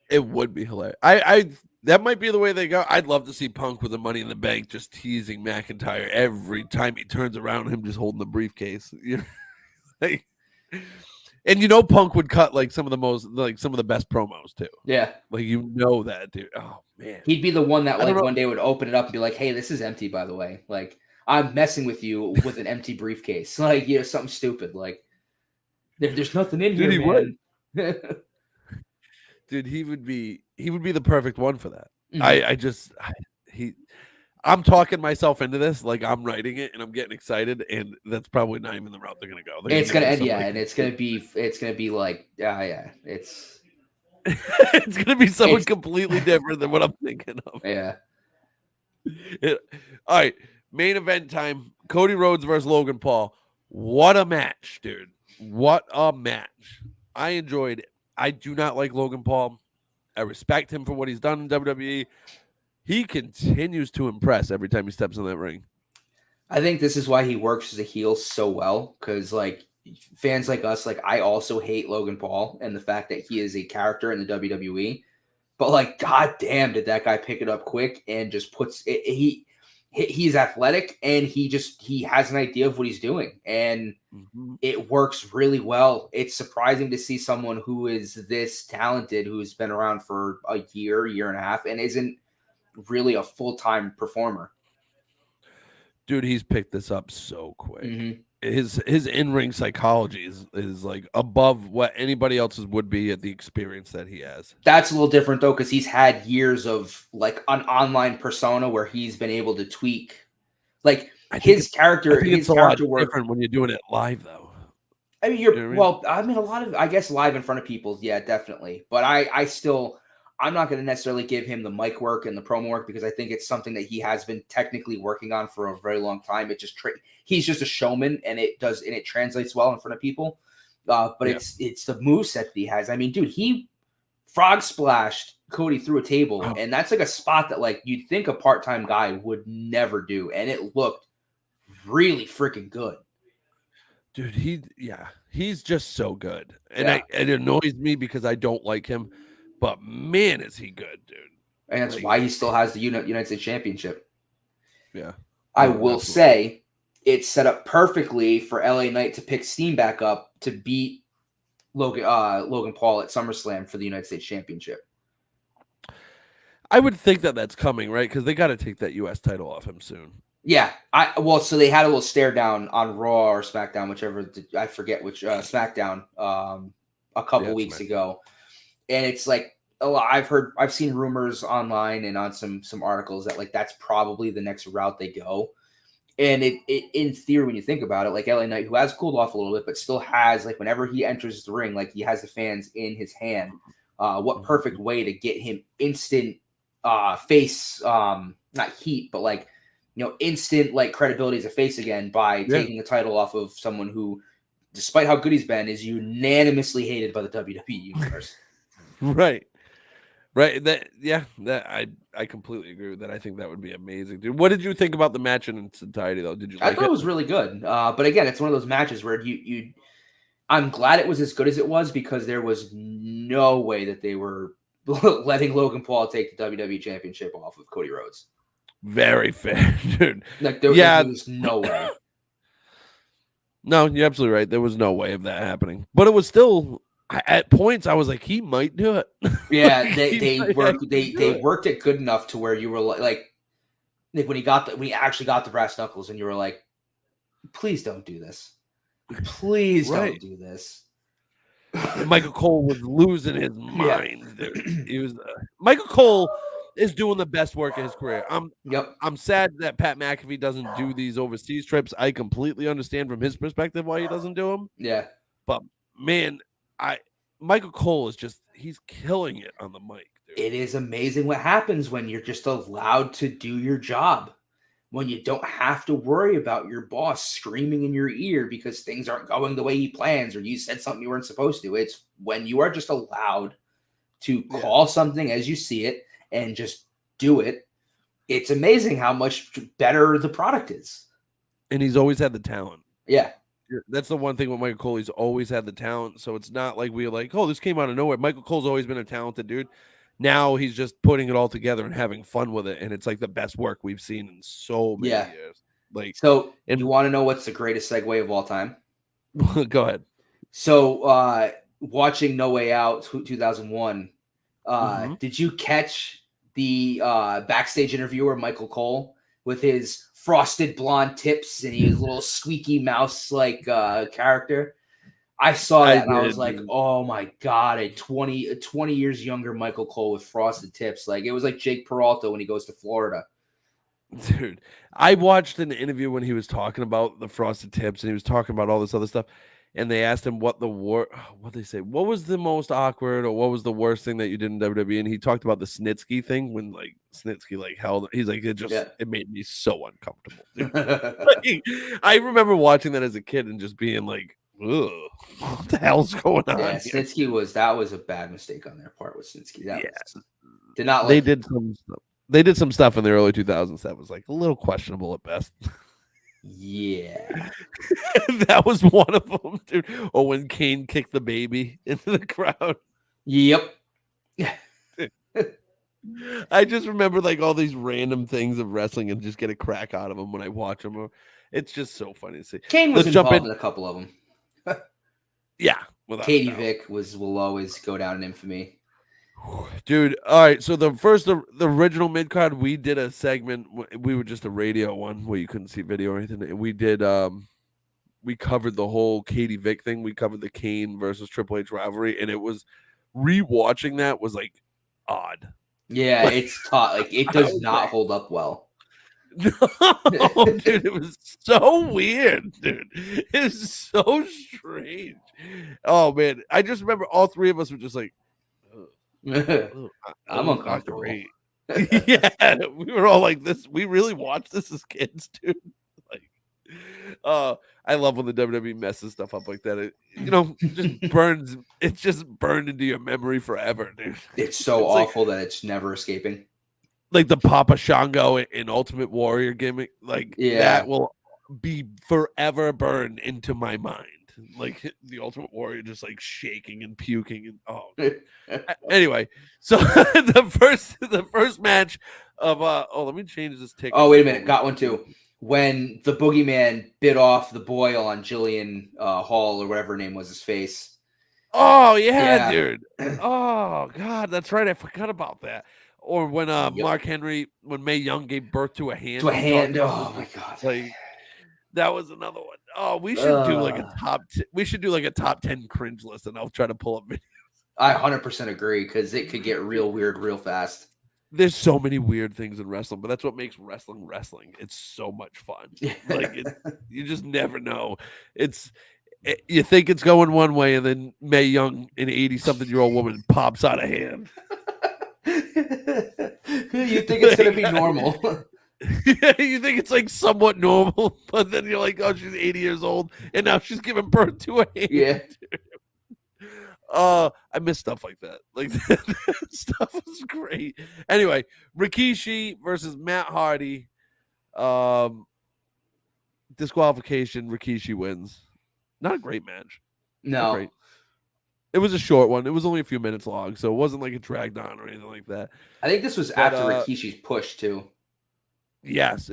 It would be hilarious. I that might be the way they go. I'd love to see Punk with the Money in the Bank just teasing McIntyre every time he turns around, him just holding the briefcase. Like, and Punk would cut like some of the best promos too. Yeah. Like that, dude. Oh man. He'd be the one that like one day would open it up and be like, hey, this is empty, by the way. Like, I'm messing with you with an empty briefcase. Like, something stupid. Like, there's nothing in here, man. Dude, he would be the perfect one for that. Mm-hmm. I'm talking myself into this, like I'm writing it and I'm getting excited, and that's probably not even the route they're gonna go. It's gonna end, and it's gonna be like, it's it's gonna be someone completely different than what I'm thinking of. Yeah. All right, main event time: Cody Rhodes versus Logan Paul. What a match, dude! What a match! I enjoyed it. I do not like Logan Paul. I respect him for what he's done in WWE. He continues to impress every time he steps in that ring. I think this is why he works as a heel so well, because like fans like us, like I also hate Logan Paul and the fact that he is a character in the WWE. But like, goddamn, did that guy pick it up quick and just puts it? He's athletic and he has an idea of what he's doing, and it works really well. It's surprising to see someone who is this talented, who's been around for a year and a half, and isn't really a full-time performer. Dude, he's picked this up so quick. Mm-hmm. his in-ring psychology is like above what anybody else's would be at the experience that he has. That's a little different though, because he's had years of like an online persona where he's been able to tweak like his character. His character work different when you're doing it live though. I mean, a lot of, I guess, live in front of people, yeah, definitely. But I'm not going to necessarily give him the mic work and the promo work because I think it's something that he has been technically working on for a very long time. It just he's just a showman, and it translates well in front of people. But it's the moveset that he has. I mean, dude, he frog splashed Cody through a table, and that's like a spot that like you'd think a part-time guy would never do, and it looked really freaking good. Dude, he's just so good. And it annoys me because I don't like him, but man, is he good, dude. And that's why he still has the United States Championship. Yeah. I will say it's set up perfectly for LA Knight to pick steam back up to beat Logan Paul at SummerSlam for the United States Championship. I would think that that's coming, right? Because they got to take that U.S. title off him soon. Yeah, so they had a little stare down on Raw or SmackDown, whichever, I forget which, SmackDown, a couple weeks ago, and it's like I've seen rumors online and on some articles that like that's probably the next route they go, and it in theory when you think about it, like LA Knight, who has cooled off a little bit but still has like whenever he enters the ring, like he has the fans in his hand. What perfect way to get him instant face, not heat, but like. Instant like credibility as a face again by taking the title off of someone who, despite how good he's been, is unanimously hated by the WWE universe. Right. I completely agree with that. I think that would be amazing, dude. What did you think about the match in its entirety, though? Did you? I thought it was really good, but again, it's one of those matches where I'm glad it was as good as it was because there was no way that they were letting Logan Paul take the WWE Championship off of Cody Rhodes. Very fair, dude. Like there was no way. No, you're absolutely right. There was no way of that happening. But it was still at points I was like, he might do it. Yeah, they worked it good enough to where you were like when he actually got the brass knuckles and you were like, please don't do this. Please don't do this. Michael Cole was losing his mind. Dude. He was Michael Cole is doing the best work of his career. I'm sad that Pat McAfee doesn't do these overseas trips. I completely understand from his perspective why he doesn't do them. Yeah. But man, Michael Cole he's killing it on the mic, dude. It is amazing what happens when you're just allowed to do your job. When you don't have to worry about your boss screaming in your ear because things aren't going the way he plans or you said something you weren't supposed to. It's when you are just allowed to call something as you see it and just do it. It's amazing how much better the product is. And he's always had the talent. Yeah. That's the one thing with Michael Cole. He's always had the talent. So it's not like we're like, oh, this came out of nowhere. Michael Cole's always been a talented dude. Now he's just putting it all together and having fun with it. And it's like the best work we've seen in so many years. So you want to know what's the greatest segue of all time? Go ahead. So watching No Way Out 2001, did you catch the backstage interview where Michael Cole with his frosted blonde tips and his little squeaky mouse like character? I saw that and I was like, oh my God, a 20 years younger Michael Cole with frosted tips. Like it was like Jake Peralta when he goes to Florida. Dude, I watched an interview when he was talking about the frosted tips and he was talking about all this other stuff. And they asked him what they say, what was the most awkward or what was the worst thing that you did in WWE? And he talked about the Snitsky thing when like Snitsky like held. He's like, it made me so uncomfortable. Like, I remember watching that as a kid and just being like, ugh, what the hell's going on? Yeah, Snitsky was a bad mistake on their part with Snitsky. Did not like. They did some stuff in the early 2000s that was like a little questionable at best. Yeah. That was one of them, dude. Or when Kane kicked the baby into the crowd. Yep. I just remember like all these random things of wrestling and just get a crack out of them when I watch them. It's just so funny to see. Kane was involved in a couple of them. Yeah. Katie Vick will always go down in infamy. Dude, all right. So the original Midcard, we did a segment. We were just a radio one where you couldn't see video or anything. And we did we covered the whole Katie Vick thing. We covered the Kane versus Triple H rivalry, and it was rewatching that was like odd. Yeah, Like, it's tough. Like it I does was not like, hold up well. no, dude, it was so weird, dude. It's so strange. Oh man, I just remember all three of us were just like, I'm not uncomfortable. great. Yeah, we were all like this. We really watched this as kids, dude. Like, I love when the WWE messes stuff up like that. It, just burns. It's just burned into your memory forever, dude. It's so It's like, awful that it's never escaping. like the Papa Shango in Ultimate Warrior gimmick. Like that will be forever burned into my mind. Like the Ultimate Warrior just like shaking and puking and anyway, so the first match of let me change this ticket. Oh, wait a minute, got one too. When the boogeyman bit off the boil on Jillian Hall or whatever her name was, his face. Oh yeah, dude. Oh god, that's right. I forgot about that. Or when Mark Henry, when Mae Young gave birth to a hand. To a hand. Oh my god. Like that was another one. Oh, we should do like a top. We should do like a top 10 cringe list, and I'll try to pull up videos. I 100% agree because it could get real weird real fast. There's so many weird things in wrestling, but that's what makes wrestling. It's so much fun. Like you just never know. You think it's going one way, and then Mae Young, an 80-something-year-old woman, pops out a hand. You think it's gonna be normal. Yeah, you think it's like somewhat normal, but then you're like, oh, she's 80 years old, and now she's giving birth to a hand. Yeah. I miss stuff like that. Like that stuff was great. Anyway, Rikishi versus Matt Hardy. Disqualification. Rikishi wins. Not a great match. No. Great. It was a short one. It was only a few minutes long, so it wasn't like it dragged on or anything like that. I think this was after Rikishi's push too. Yes,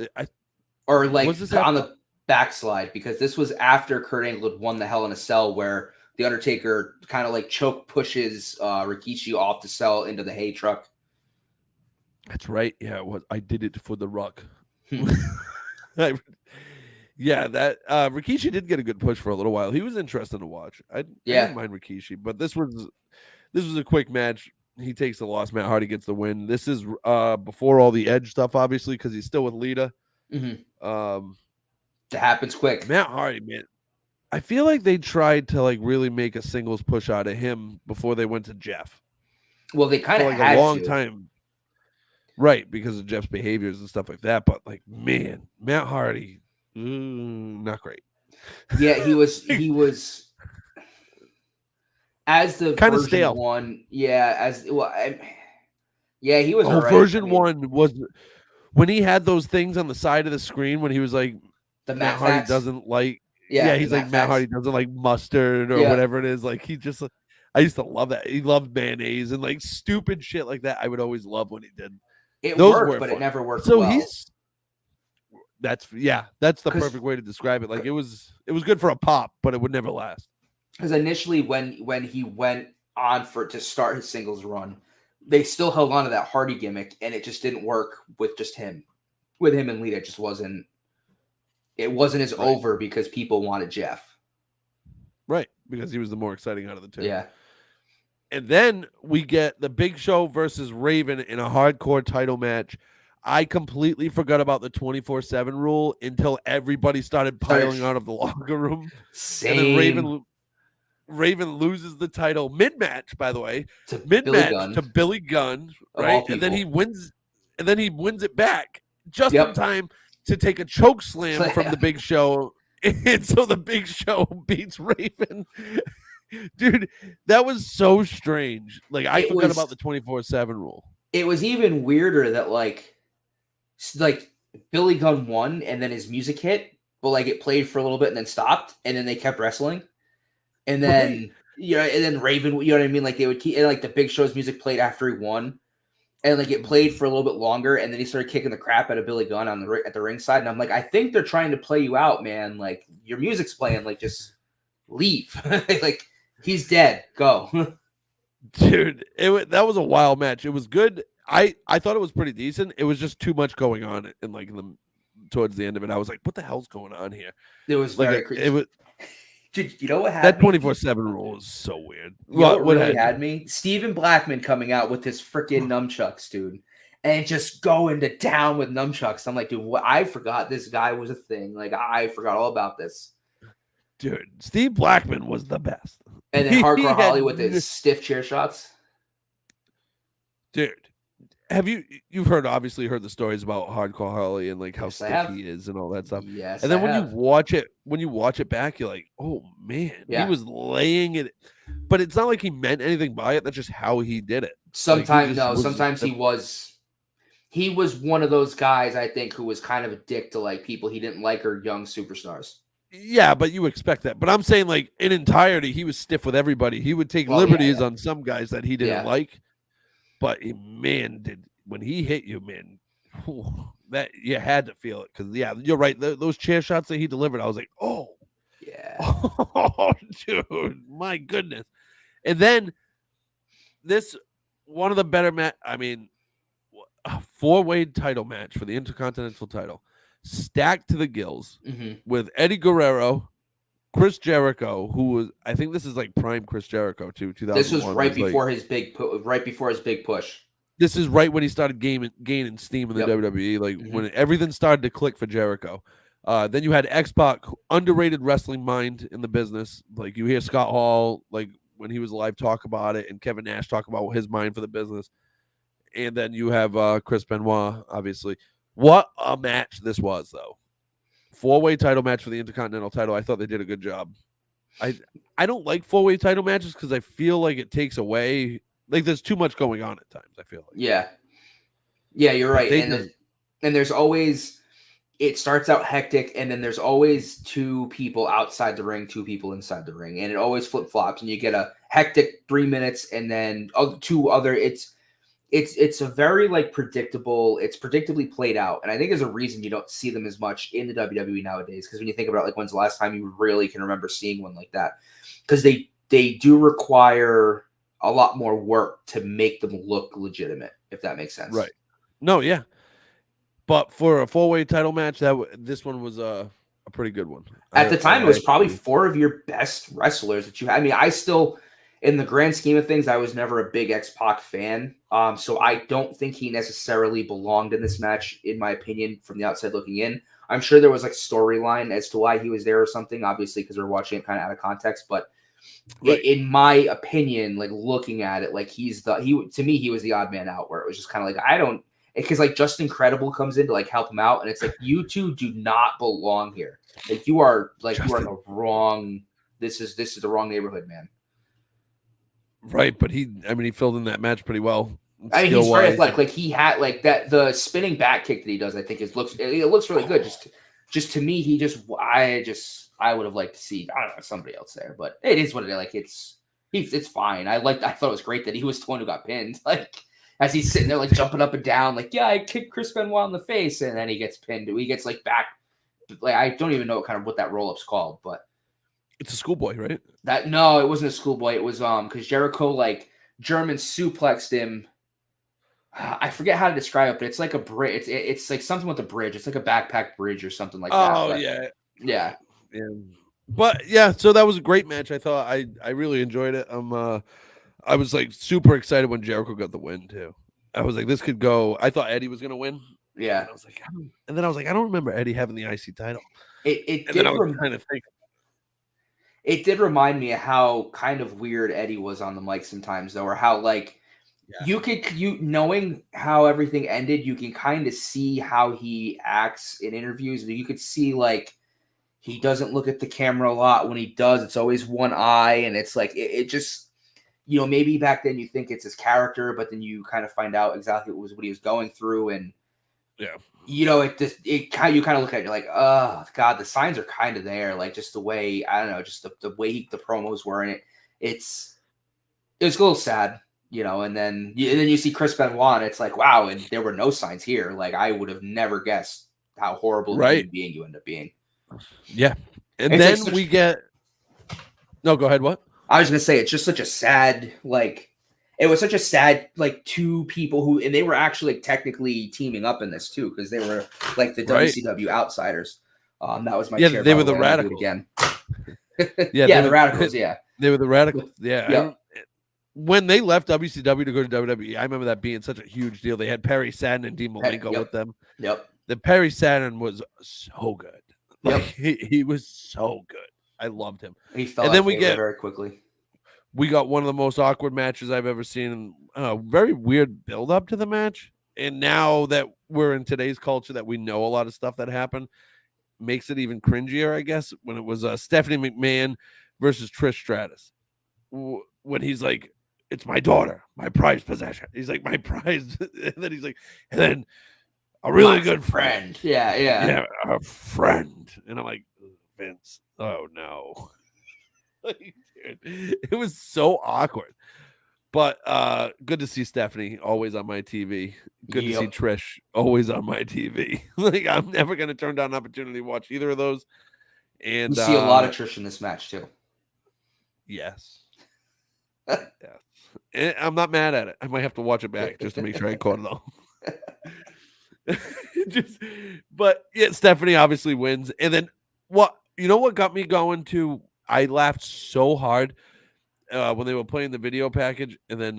or like on the backslide, because this was after Kurt Angle had won the Hell in a Cell, where the Undertaker kind of like choke pushes Rikishi off the cell into the hay truck. That's right. Yeah, I did it for the Rock. Yeah, that Rikishi did get a good push for a little while. He was interesting to watch. I didn't mind Rikishi, but this was a quick match. He takes the loss. Matt Hardy gets the win. This is before all the Edge stuff, obviously, because he's still with Lita. Mm-hmm. It happens quick. Matt Hardy, man. I feel like they tried to like really make a singles push out of him before they went to Jeff. Well, they kind of like a long time, right? Because of Jeff's behaviors and stuff like that. But like, man, Matt Hardy, not great. Yeah, he was. As the kind of version stale one, yeah. He was. Oh, version one was when he had those things on the side of the screen when he was like, Matt Hardy doesn't like. Yeah, he's like Matt Hardy doesn't like mustard or whatever it is. Like he just, I used to love that. He loved mayonnaise and like stupid shit like that. I would always love when he did. It worked, but it never worked. So well. That's the perfect way to describe it. Like it was good for a pop, but it would never last. Because initially, when he went on to start his singles run, they still held on to that Hardy gimmick, and it just didn't work with just him. With him and Lita, it just wasn't. It wasn't as over because people wanted Jeff. Right, because he was the more exciting out of the two. Yeah. And then we get the Big Show versus Raven in a hardcore title match. I completely forgot about the 24/7 rule until everybody started piling out of the locker room. Same. And then Raven loses the title mid-match, by the way. To Billy Gunn, right? And then he wins it back just in time to take a choke slam from the Big Show. And so the Big Show beats Raven. Dude, that was so strange. Like I forgot about the 24/7 rule. It was even weirder that like Billy Gunn won and then his music hit, but like it played for a little bit and then stopped, and then they kept wrestling. And then and then Raven, you know what I mean? Like they would keep, and like the Big Show's music played after he won, and like it played for a little bit longer, and then he started kicking the crap out of Billy Gunn at the ringside. And I'm like, I think they're trying to play you out, man. Like your music's playing, like just leave. Like he's dead. Go, dude. That was a wild match. It was good. I thought it was pretty decent. It was just too much going on in like the towards the end of it. I was like, what the hell's going on here? It was Like very crazy. it was. Dude, you know what That happened? 24/7 rule is so weird. You know what really had had me? Steven Blackman coming out with his freaking nunchucks, dude, and just going to town with nunchucks. I'm like, dude, what? I forgot this guy was a thing. Like, I forgot all about this. Dude, Steve Blackman was the best. And then Hardcore Holly with his stiff chair shots. Dude, you've obviously heard the stories about Hardcore Holly and like how stiff he is and all that stuff. Yes. And then when you watch it back, you're like, oh man, he was laying it. But it's not like he meant anything by it. That's just how he did it. Sometimes he was one of those guys, I think, who was kind of a dick to like people he didn't like or young superstars. Yeah, but you expect that. But I'm saying, like, in entirety, he was stiff with everybody. He would take liberties on some guys that he didn't like. But man, when he hit you, man, that you had to feel it. Because you're right. Those chair shots that he delivered, I was like, oh yeah, oh dude, my goodness. And then this one of the better a 4-way title match for the Intercontinental title, stacked to the gills with Eddie Guerrero, Chris Jericho, who was, I think this is like prime Chris Jericho too. 2001. This was right before his big push. This is right when he started gaining steam in the WWE, like when everything started to click for Jericho. Then you had X-Pac, underrated wrestling mind in the business. Like you hear Scott Hall, like when he was alive, talk about it, and Kevin Nash talk about his mind for the business. And then you have Chris Benoit, obviously. What a match this was, though. 4-way title match for the Intercontinental title. I thought they did a good job. I don't like 4-way title matches because I feel like it takes away. Like there's too much going on at times. I feel like. Yeah, you're right. And there's always, it starts out hectic, and then there's always 2 people outside the ring, 2 people inside the ring, and it always flip flops, and you get a hectic 3 minutes, and then 2 other. It's a very like predictable. It's predictably played out, and I think there's a reason you don't see them as much in the WWE nowadays. Because when you think about like when's the last time you really can remember seeing one like that, because they do require a lot more work to make them look legitimate, if that makes sense. Right. No, yeah. But for a 4-way title match, this one was a pretty good one. At the time, it was probably 4 of your best wrestlers that you had. I mean, I still, in the grand scheme of things, I was never a big X-Pac fan. So I don't think he necessarily belonged in this match, in my opinion, from the outside looking in. I'm sure there was like storyline as to why he was there or something, obviously, because we're watching it kind of out of context. But in my opinion, like looking at it, like to me, he was the odd man out, where it was just kind of like, because like Justin Credible comes in to like help him out, and it's like, you two do not belong here. Like you are in the wrong. This is the wrong neighborhood, man. Right, but he filled in that match pretty well. I mean, he's very athletic. Like he had like that, the spinning back kick that he does, I think it looks really good. Just to me, I would have liked to see, I don't know, somebody else there, but it is what it is. Like it's fine. I thought it was great that he was the one who got pinned. Like as he's sitting there like jumping up and down, like, yeah, I kicked Chris Benoit in the face, and then he gets pinned. He gets like back, like I don't even know what that roll up's called, but it's a schoolboy, right? No, it wasn't a schoolboy. It was because Jericho like German suplexed him. I forget how to describe it, but it's like a bridge. It's like something with a bridge. It's like a backpack bridge or something like that. Oh, but, yeah. But yeah, so that was a great match. I thought I really enjoyed it. I was like super excited when Jericho got the win too. I was like, this could go. I thought Eddie was gonna win. Yeah. And then I was like, I don't remember Eddie having the IC title. It did remind me of how kind of weird Eddie was on the mic sometimes, though, or how like. Yeah. You knowing how everything ended, you can kind of see how he acts in interviews. You could see like he doesn't look at the camera a lot. When he does, it's always one eye, and it's like it just, maybe back then you think it's his character, but then you kind of find out exactly what he was going through, and you kind of look at it, you're like, oh God, the signs are kind of there, like just the way, I don't know, just the way the promos were in it. It was a little sad. And then you see Chris Benoit, and it's like, wow, and there were no signs here. Like, I would have never guessed how horrible a human being you end up being. Yeah. And then we get... No, go ahead, what? I was going to say, it's just such a sad, like... it was such a sad, like, two people who, and they were actually like, technically teaming up in this too, because they were like the WCW outsiders. That was my chair. They were the the Radicals. Do it again. Yeah, the Radicals. Yeah, they were the Radicals. Yeah. Yep. When they left WCW to go to WWE, I remember that being such a huge deal. They had Perry Saturn and Dean Malenko with them. Yep. The Perry Saturn was so good. Like, Yep. he was so good. I loved him. He fell. And then very quickly. We got one of the most awkward matches I've ever seen. Very weird build up to the match. And now that we're in today's culture, that we know a lot of stuff that happened, makes it even cringier, I guess. When it was Stephanie McMahon versus Trish Stratus, when he's like, "It's my daughter, my prized possession." He's like, "My prize," and then he's like, "And then a really good friend." Yeah, a friend. And I'm like, Vince, oh no. Dude, it was so awkward. But good to see Stephanie always on my TV. Good to see Trish always on my TV. Like, I'm never going to turn down an opportunity to watch either of those. And we see a lot of Trish in this match too. Yes. Yes. And I'm not mad at it. I might have to watch it back just to make sure I caught it all. But yeah, Stephanie obviously wins. And then what got me going to? I laughed so hard when they were playing the video package, and then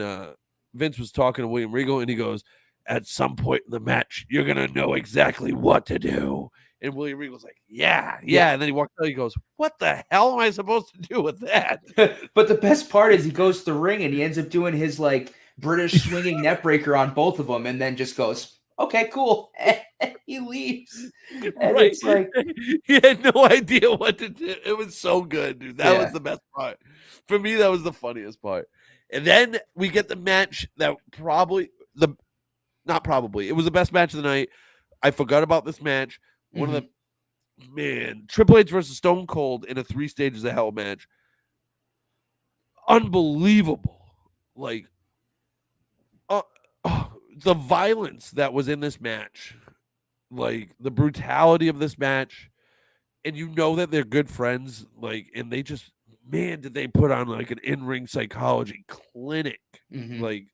Vince was talking to William Regal, and he goes, "At some point in the match, you're gonna know exactly what to do." And William Regal's like, yeah. And then he walks out, he goes, "What the hell am I supposed to do with that?" But the best part is he goes to the ring and he ends up doing his like British swinging neck breaker on both of them, and then just goes, "Okay, cool." And he leaves. And right. It's like, he had no idea what to do. It was so good, dude. That was the best part. For me, that was the funniest part. And then we get the match that it was the best match of the night. I forgot about this match. One of the Triple H versus Stone Cold in a 3 stages of hell match. Unbelievable. Like, the violence that was in this match, like the brutality of this match, and you know that they're good friends, like, and they just, man, did they put on like an in-ring psychology clinic. Like,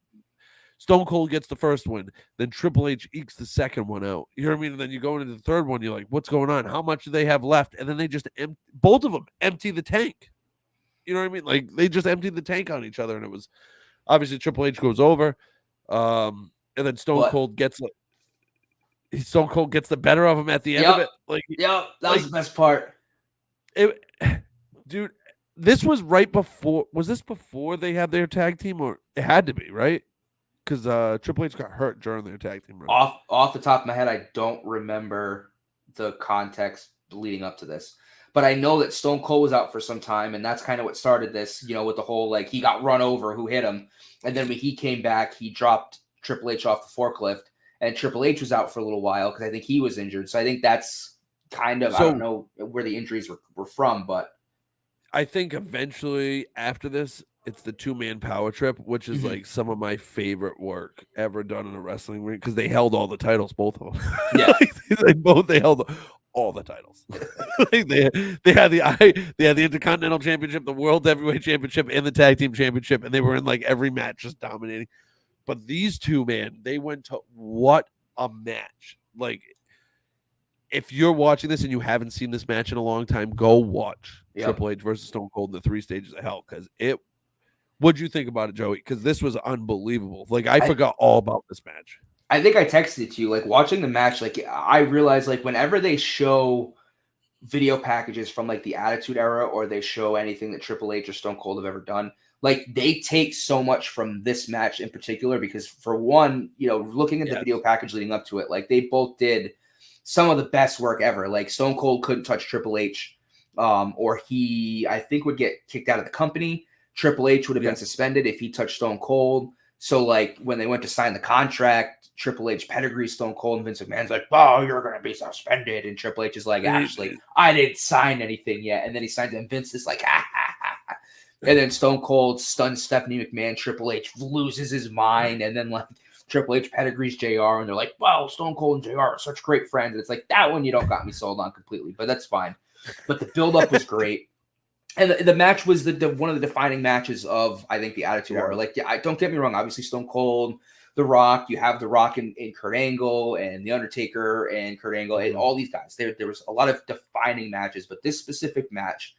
Stone Cold gets the first one, then Triple H ekes the second one out. You know what I mean? And then you go into the third one, you're like, what's going on? How much do they have left? And then they just both of them empty the tank. You know what I mean? Like, they just emptied the tank on each other, and it was obviously Triple H goes over. And then Stone Cold gets the better of him at the end of it. Like, that was the best part. Dude, this was right before. Was this before they had their tag team, or it had to be, right? Because Triple H got hurt during their tag team run. Off the top of my head, I don't remember the context leading up to this, but I know that Stone Cold was out for some time, and that's kind of what started this. With the whole like he got run over, who hit him, and then when he came back, he dropped Triple H off the forklift, and Triple H was out for a little while because I think he was injured. So I think that's kind of I don't know where the injuries were from, but I think eventually after this, it's the 2-man power trip, which is like some of my favorite work ever done in a wrestling ring, because they held all the titles, both of them. Yeah, they held all the titles. Like they had the Intercontinental Championship, the World Heavyweight Championship, and the Tag Team Championship, and they were in like every match, just dominating. But these two, man, they went to what a match! Like, if you're watching this and you haven't seen this match in a long time, go watch Triple H versus Stone Cold in the 3 stages of hell, because it. What'd you think about it, Joey? Because this was unbelievable. Like, I forgot all about this match. I think I texted it to you. Like, watching the match, like, I realized, like, whenever they show video packages from, like, the Attitude Era, or they show anything that Triple H or Stone Cold have ever done, like, they take so much from this match in particular, because, for one, looking at the video package leading up to it, like, they both did some of the best work ever. Like, Stone Cold couldn't touch Triple H, or he, I think, would get kicked out of the company. Triple H would have been suspended if he touched Stone Cold. So, like, when they went to sign the contract, Triple H pedigree Stone Cold, and Vince McMahon's like, "Oh, you're going to be suspended." And Triple H is like, "Actually, I didn't sign anything yet." And then he signed it, and Vince is like, "Ah, ha, ha, ha." And then Stone Cold stuns Stephanie McMahon. Triple H loses his mind. And then, like, Triple H pedigrees JR, and they're like, "Wow, Stone Cold and JR are such great friends." And it's like, that one you don't got me sold on completely, but that's fine. But the build-up was great. And the match was the one of the defining matches of, I think, the Attitude Era. Wow. Like, don't get me wrong. Obviously, Stone Cold, The Rock. You have The Rock and Kurt Angle, and The Undertaker and Kurt Angle, and all these guys. There was a lot of defining matches, but this specific match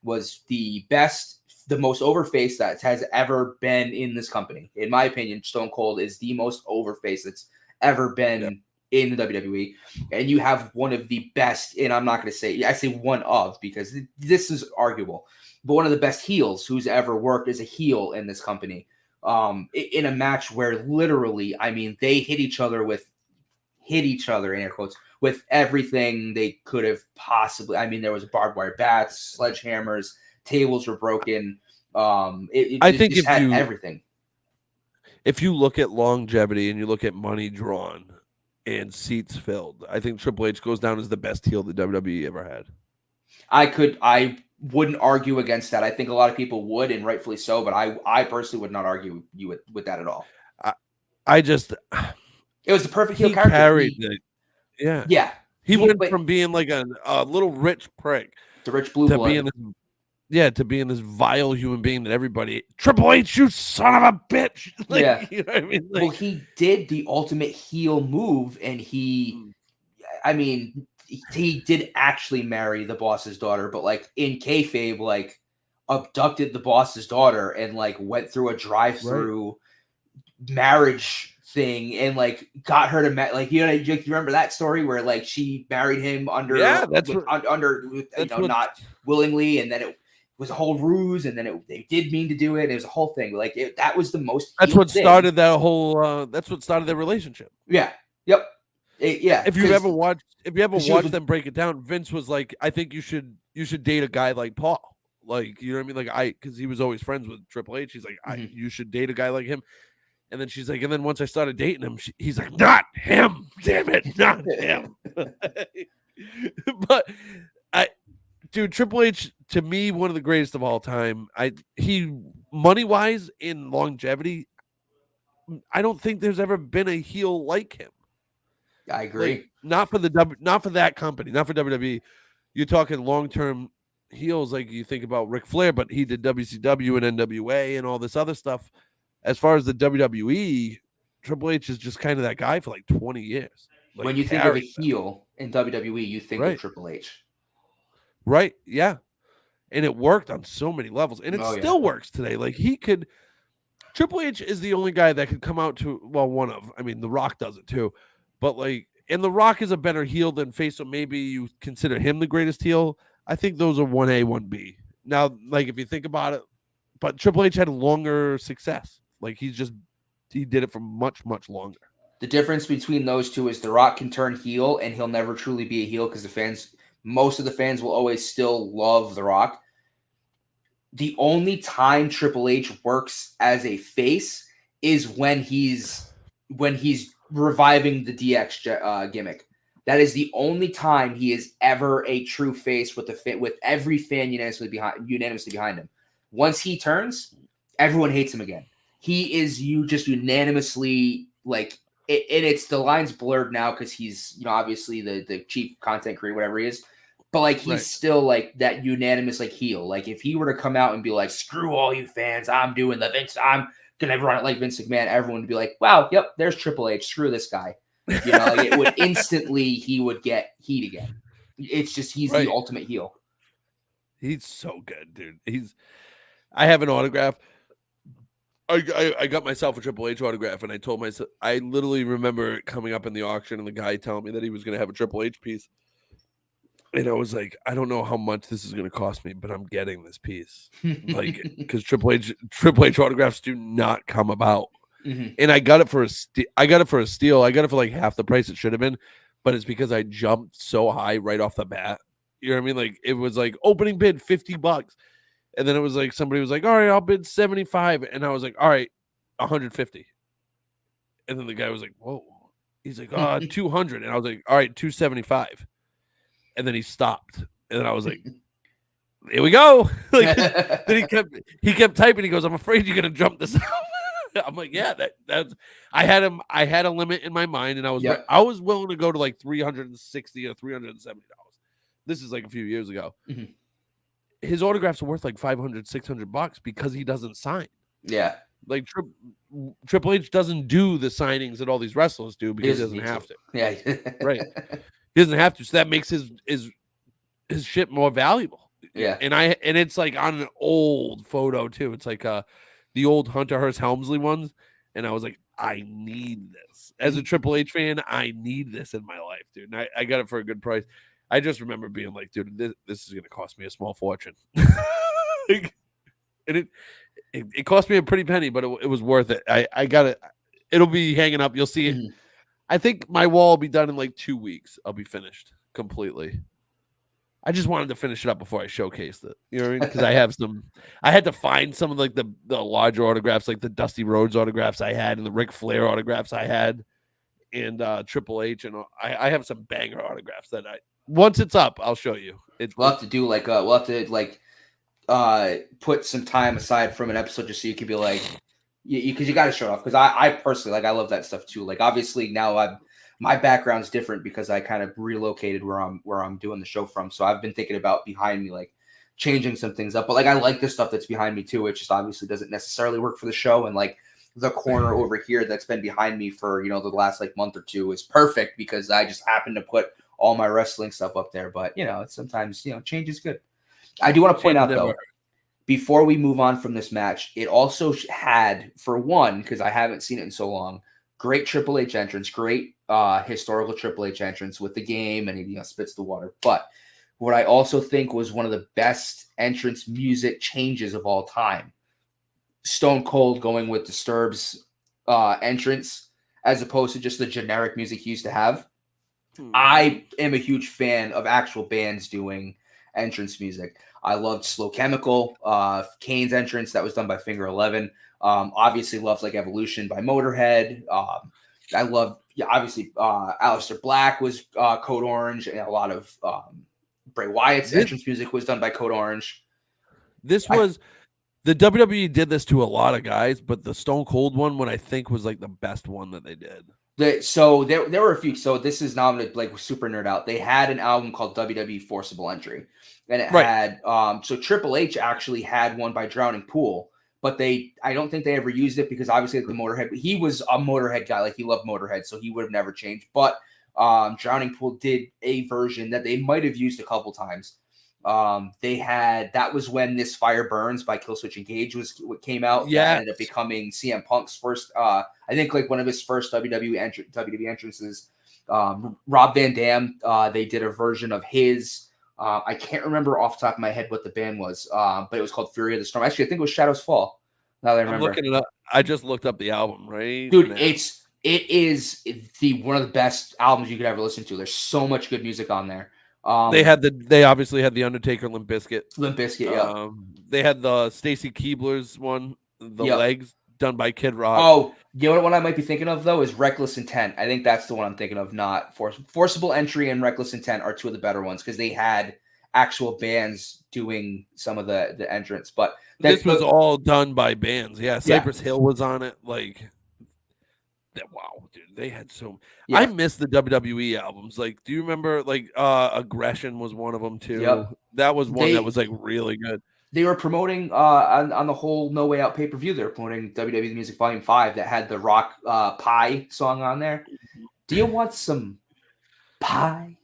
was the best, the most overfaced that has ever been in this company. In my opinion, Stone Cold is the most overfaced that's ever been in the WWE. And you have one of the best, and I'm not going to say, I say one of, because this is arguable, but one of the best heels who's ever worked as a heel in this company. In a match where literally, I mean, they hit each other in air quotes, with everything they could have possibly. I mean, there was barbed wire bats, sledgehammers, tables were broken. I think just had everything. If you look at longevity and you look at money drawn and seats filled, I think Triple H goes down as the best heel the WWE ever had. I wouldn't argue against that. I think a lot of people would, and rightfully so, but I personally would not argue with that at all. I just, it was the perfect heel character. Carried it. Yeah. Yeah. He went from being like a little rich prick, the rich blue blood, to being this vile human being that everybody, Triple H, you son of a bitch. Like, yeah. You know what I mean? Like, well, he did the ultimate heel move, and I mean, he did actually marry the boss's daughter, but like in kayfabe, like abducted the boss's daughter and like went through a drive-through marriage thing and like got her to like, you remember that story where like she married him under not willingly, and then it was a whole ruse, and then they did mean to do it. It was a whole thing. Like that was the most. That's what started that whole. That's what started their relationship. Yeah. Yep. Yeah. If you ever watched them break it down, Vince was like, "I think you should date a guy like Paul." Like, you know what I mean? Like because he was always friends with Triple H. He's like, you should date a guy like him. And then she's like, and then once I started dating him, he's like, not him, damn it, not him. But dude, Triple H, to me, one of the greatest of all time. He money wise in longevity, I don't think there's ever been a heel like him. I agree. Like, not for that company, not for WWE. You're talking long term heels, like you think about Ric Flair, but he did WCW and NWA and all this other stuff. As far as the WWE, Triple H is just kind of that guy for like 20 years. Like, when you think of a heel in WWE, you think of Triple H. Right, yeah. And it worked on so many levels. And it still works today. Like Triple H is the only guy that could come out to, The Rock does it too. But like, and The Rock is a better heel than face, so maybe you consider him the greatest heel. I think those are 1A, 1B. Now, like if you think about it, but Triple H had longer success. Like he did it for much, much longer. The difference between those two is The Rock can turn heel, and he'll never truly be a heel because most of the fans will always still love The Rock. The only time Triple H works as a face is when he's reviving the DX gimmick. That is the only time he is ever a true face with every fan unanimously behind him. Once he turns, everyone hates him again. He is just unanimously like, and it's the line's blurred now because he's obviously the chief content creator, whatever he is. But like he's still like that unanimous like heel. Like if he were to come out and be like, "Screw all you fans, I'm doing the Vince, I'm gonna run it like Vince McMahon," everyone would be like, "Wow, yep, there's Triple H. Screw this guy." Like it would instantly, he would get heat again. It's just he's the ultimate heel. He's so good, dude. I have an autograph. I got myself a Triple H autograph, and I told myself, I literally remember it coming up in the auction and the guy telling me that he was going to have a Triple H piece. And I was like, I don't know how much this is going to cost me, but I'm getting this piece. Like, because Triple H autographs do not come about. Mm-hmm. And I got it for a steal. I got it for like half the price it should have been, but it's because I jumped so high right off the bat. You know what I mean? Like it was like opening bid $50. And then it was like somebody was like, all right, I'll bid 75. And I was like, all right, 150. And then the guy was like, whoa. He's like, 200. And I was like, all right, 275. And then he stopped. And then I was like, here we go. Like, then he kept typing. He goes, I'm afraid you're gonna jump this out. I'm like, yeah, that's I had a limit in my mind, and I was willing to go to like $360 or $370. This is like a few years ago. Mm-hmm. his autographs are worth like $500-$600 because he doesn't sign. Yeah. Like Triple H doesn't do the signings that all these wrestlers do because he doesn't have to. Yeah. Right. He doesn't have to. So that makes his shit more valuable. Yeah. And it's like on an old photo too. It's like the old Hunter Hearst Helmsley ones. And I was like, I need this. As a Triple H fan, I need this in my life, dude. And I got it for a good price. I just remember being like, dude, this is gonna cost me a small fortune. And it cost me a pretty penny, but it was worth it. I got it. It'll be hanging up. You'll see it. Mhm. I think my wall will be done in like 2 weeks. I'll be finished completely. I just wanted to finish it up before I showcased it. You know what I mean? Because I have some. I had to find some of like the larger autographs, like the Dusty Rhodes autographs I had, and the Ric Flair autographs I had, and Triple H, and I have some banger autographs that once it's up, I'll show you. We'll have to do like we'll have to like put some time aside from an episode just so you can be like, because you got to show it off. Because I personally like I love that stuff too. Like obviously now my background's different because I kind of relocated where I'm doing the show from. So I've been thinking about behind me like changing some things up. But like I like the stuff that's behind me too. It just obviously doesn't necessarily work for the show. And like the corner over here that's been behind me for the last like month or two is perfect because I just happened to put all my wrestling stuff up there. But it's sometimes change is good. I do want to point out though, before we move on from this match, it also had, for one, because I haven't seen it in so long, great Triple H entrance, great historical Triple H entrance with the game, and he spits the water. But what I also think was one of the best entrance music changes of all time, Stone Cold going with Disturbed's entrance as opposed to just the generic music he used to have. I am a huge fan of actual bands doing entrance music. I loved Slow Chemical, Kane's entrance that was done by Finger 11. Obviously loved like Evolution by Motorhead. I loved, obviously Aleister Black was Code Orange, and a lot of Bray Wyatt's entrance music was done by Code Orange. The WWE did this to a lot of guys, but the Stone Cold one I think was like the best one that they did. So there were a few. So this is now I'm gonna like super nerd out. They had an album called WWE Forcible Entry, and it had so Triple H actually had one by Drowning Pool, but I don't think they ever used it because obviously the Motorhead. He was a Motorhead guy, like he loved Motorhead, so he would have never changed. But Drowning Pool did a version that they might have used a couple times. That was when This Fire Burns by Killswitch Engage was what came out. Yeah, that ended up becoming CM Punk's first. I think like one of his first WWE entrances. Rob Van Dam. They did a version of his. I can't remember off the top of my head what the band was, but it was called Fury of the Storm. Actually, I think it was Shadows Fall. Now that I remember. I'm looking it up. I just looked up the album, right? Dude, it is one of the best albums you could ever listen to. There's so much good music on there. They obviously had the Undertaker Limp Bizkit. Yeah. They had the Stacy Keibler's one, Legs, done by Kid Rock. Oh, you know what one I might be thinking of though is Reckless Intent. I think that's the one I'm thinking of. Not Forcible Entry and Reckless Intent are two of the better ones because they had actual bands doing some of the entrance. But this was all done by bands. Yeah, Cypress Hill was on it. Like, wow, dude, they had so. Yeah. I miss the WWE albums. Like, do you remember? Like, Aggression was one of them too. Yep. That was one that was like really good. They were promoting on the whole No Way Out pay-per-view. They were promoting WWE Music Volume 5 that had the Rock Pie song on there. Do you want some pie?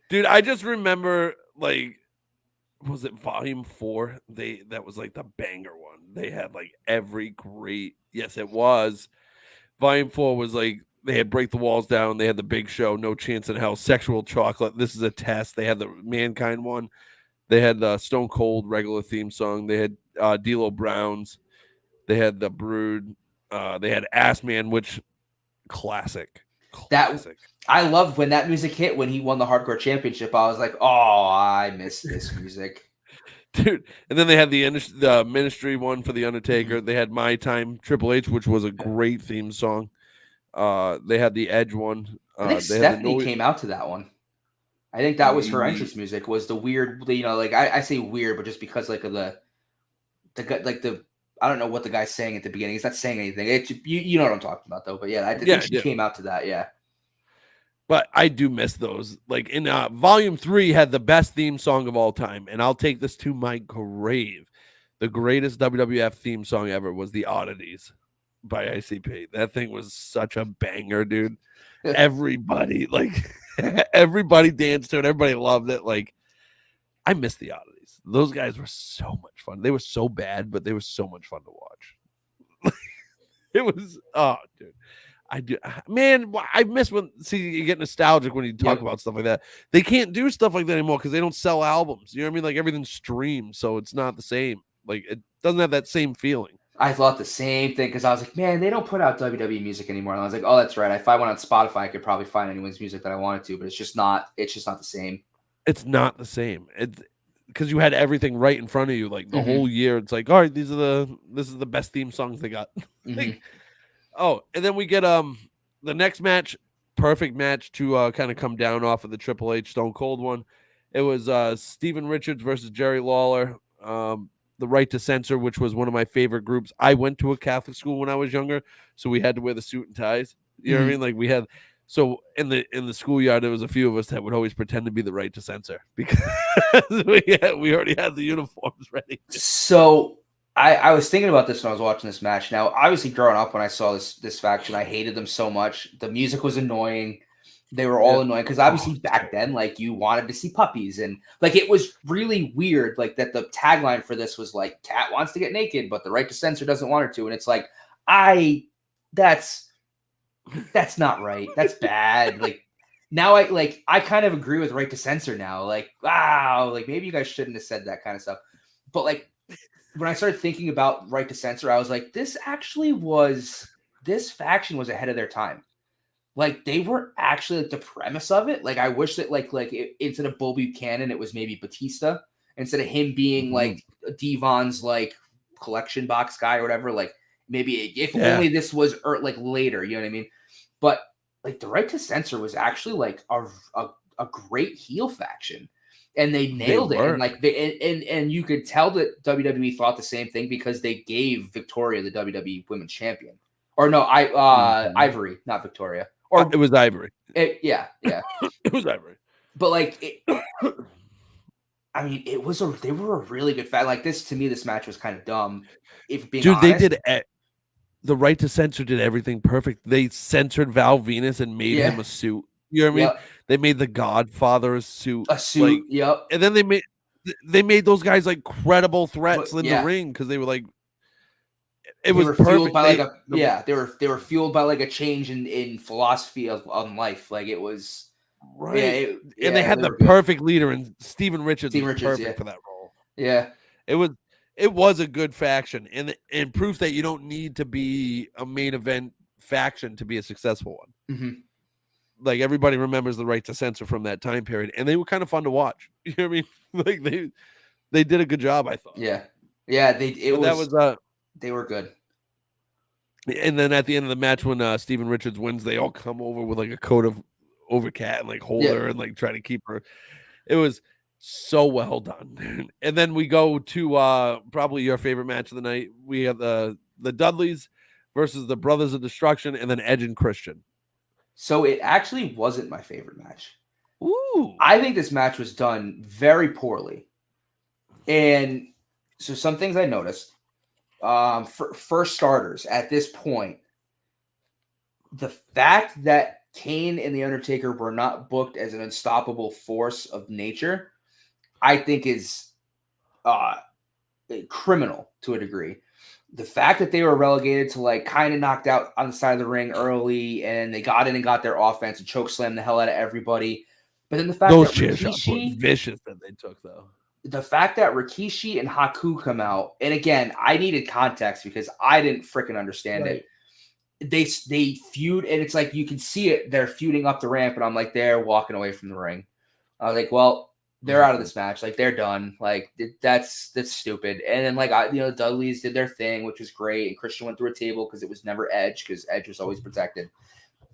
Dude, I just remember like, was it Volume 4? That was like the banger one. They had like every great. Yes, it was. Volume 4 was like they had Break the Walls Down. They had the Big Show, No Chance in Hell, Sexual Chocolate. This is a Test. They had the Mankind one. They had the Stone Cold regular theme song. They had D'Lo Brown's. They had the Brood. They had Ass Man, which classic. I loved when that music hit when he won the Hardcore Championship. I was like, oh, I miss this music. Dude, and then they had the Ministry one for the Undertaker. They had My Time, Triple H, which was a great theme song. They had the Edge one. I think Stephanie came out to that one. I think that was her entrance music. Was the weird, like I say weird, but just because like of the I don't know what the guy's saying at the beginning. He's not saying anything. You know what I'm talking about though. But yeah, I think she came out to that. Yeah. But I do miss those. Like in Volume 3 had the best theme song of all time, and I'll take this to my grave. The greatest WWF theme song ever was The Oddities by ICP. That thing was such a banger, dude. Everybody, like, everybody danced to it. Everybody loved it. Like, I miss The Oddities. Those guys were so much fun. They were so bad, but they were so much fun to watch. It was, oh, dude. I do, man. I miss when you get nostalgic when you talk about stuff like that. They can't do stuff like that anymore because they don't sell albums. You know what I mean? Like everything's streamed, so it's not the same. Like it doesn't have that same feeling. I thought the same thing because I was like, man, they don't put out WWE music anymore. And I was like, oh, that's right. If I went on Spotify, I could probably find anyone's music that I wanted to, but it's just not. It's just not the same. It's not the same. It's because you had everything right in front of you, like the whole year. It's like, all right, this is the best theme songs they got. Like, oh, and then we get the next match, perfect match to kind of come down off of the Triple H Stone Cold one. It was Steven Richards versus Jerry Lawler. The Right to Censor, which was one of my favorite groups. I went to a Catholic school when I was younger, so we had to wear the suit and ties. You know what I mean? Like we had. So in the schoolyard, there was a few of us that would always pretend to be the Right to Censor because we already had the uniforms ready. So I was thinking about this when I was watching this match. Now, obviously, growing up when I saw this faction, I hated them so much. The music was annoying. They were all annoying because obviously back then, like you wanted to see puppies and like it was really weird. Like that the tagline for this was like Cat wants to get naked, but the Right to Censor doesn't want her to. And it's like that's not right. That's bad. Like now I kind of agree with Right to Censor now. Like wow, like maybe you guys shouldn't have said that kind of stuff. But like when I started thinking about Right to Censor, I was like, this faction was ahead of their time. Like they were actually like the premise of it. Like I wish that like instead of Bull Buchanan, it was maybe Batista instead of him being like Devon's like collection box guy or whatever. Like maybe if only this was like later, you know what I mean? But like the Right to Censor was actually like a great heel faction, and they nailed it. And like and you could tell that WWE thought the same thing because they gave Victoria the WWE Women's Champion. Or no, Ivory, not Victoria. Or it was Ivory. Yeah. It was Ivory. But like, I mean, they were a really good fight. Like this, to me, this match was kind of dumb. If being honest. They did the Right to Censor did everything perfect. They censored Val Venus and made him a suit. You know what I mean? They made the Godfather a suit. Like, yep. And then they made those guys like credible threats in the ring because they were like. They were fueled by they were fueled by like a change in philosophy on life. Like it was right. And they had the perfect leader, and Steven Richards was perfect for that role. Yeah. It was a good faction, and proof that you don't need to be a main event faction to be a successful one. Like everybody remembers the Right to Censor from that time period, and they were kind of fun to watch. You know what I mean? Like they did a good job, I thought. Yeah. They were good. And then at the end of the match, when Steven Richards wins, they all come over with like a coat of overcat and like hold her and like try to keep her. It was so well done. And then we go to probably your favorite match of the night. We have the Dudleys versus the Brothers of Destruction, and then Edge and Christian. So it actually wasn't my favorite match. Ooh. I think this match was done very poorly. And so some things I noticed. For starters, at this point, the fact that Kane and The Undertaker were not booked as an unstoppable force of nature, I think is criminal to a degree. The fact that they were relegated to like kind of knocked out on the side of the ring early, and they got in and got their offense and choke slammed the hell out of everybody. But then the fact those that chair shots were vicious that they took though. The fact that Rikishi and Haku come out, and again, I needed context because I didn't freaking understand it. They feud, and it's like you can see it. They're feuding up the ramp, and I'm like, they're walking away from the ring. I was like, well, they're out of this match. Like they're done. Like that's stupid. And then like the Dudleys did their thing, which was great. And Christian went through a table because it was never Edge, because Edge was always protected.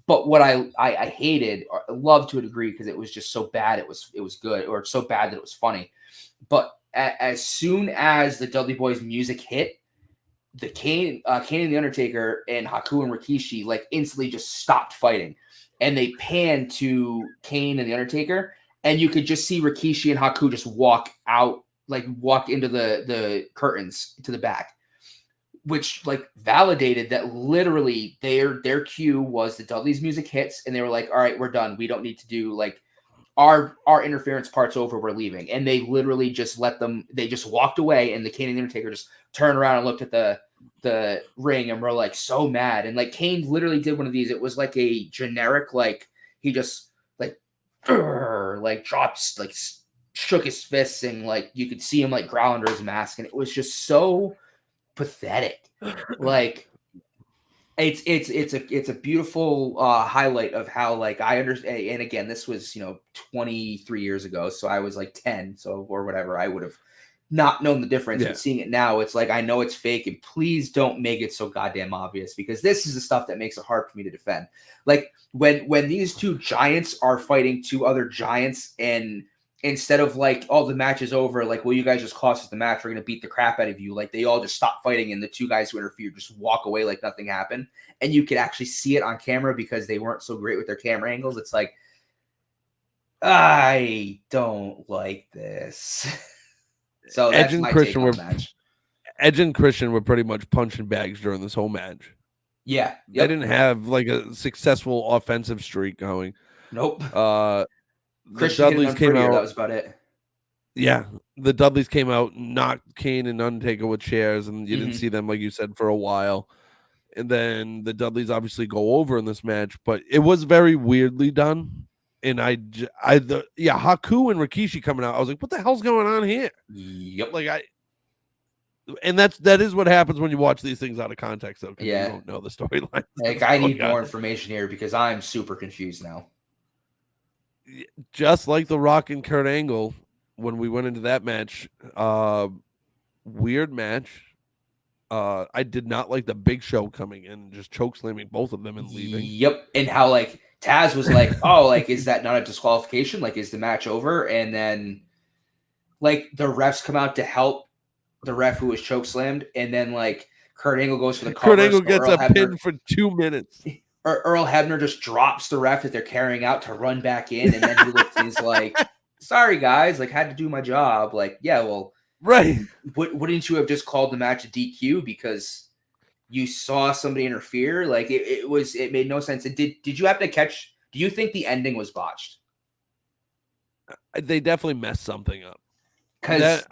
But what I hated, or loved to a degree, because it was just so bad it was good, or so bad that it was funny. But as soon as the Dudley Boys music hit, the Kane and the Undertaker and Haku and Rikishi like instantly just stopped fighting. and they pan to Kane and the Undertaker, and you could just see Rikishi and Haku just walk out, like walk into the curtains to the back, which like validated that literally their cue was the Dudley's music hits, and they were like, all right, we're done. We don't need to do like our interference part's over. We're leaving. And they literally just they just walked away, and the Kane and the Undertaker just turned around and looked at the ring and were like so mad. And like Kane literally did one of these. It was like a generic, like he just like drops, like shook his fists, and like you could see him like growl under his mask. And it was just so pathetic. Like it's a beautiful highlight of how like I understand. And again, this was 23 years ago, so I was like 10, so or whatever. I would have not known the difference. But seeing it now, it's like I know it's fake, and please don't make it so goddamn obvious, because this is the stuff that makes it hard for me to defend. Like when these two giants are fighting two other giants, and instead of like, oh, the match is over, like, well, you guys just cost us the match, we're going to beat the crap out of you. Like, they all just stop fighting, and the two guys who interfered just walk away like nothing happened. And you could actually see it on camera because they weren't so great with their camera angles. It's like, I don't like this. So that's my take on the match. Edge and Christian were pretty much punching bags during this whole match. Yeah. They didn't have like a successful offensive streak going. Nope. The Dudleys came out. That was about it. Yeah, the Dudleys came out, knocked Kane and Undertaker with chairs, and you didn't see them, like you said, for a while. And then the Dudleys obviously go over in this match, but it was very weirdly done. And Haku and Rikishi coming out, I was like, what the hell's going on here? Yep. And that is what happens when you watch these things out of context, though, because you don't know the storyline. Like, I need more information here because I'm super confused now. Just like The Rock and Kurt Angle, when we went into that match, weird match. I did not like the Big Show coming in and just choke slamming both of them and leaving. Yep. And how like Taz was like, oh, like, is that not a disqualification? Like, is the match over? And then like the refs come out to help the ref who was choke slammed, and then like Kurt Angle goes for the cover. Kurt Angle gets a pin for 2 minutes. Earl Hebner just drops the ref that they're carrying out to run back in, and then he looks and he's like, sorry guys, like, had to do my job. Like, yeah, well, right. Wouldn't you have just called the match a DQ because you saw somebody interfere? Like, it made no sense. And did you happen to catch, do you think the ending was botched? They definitely messed something up. Because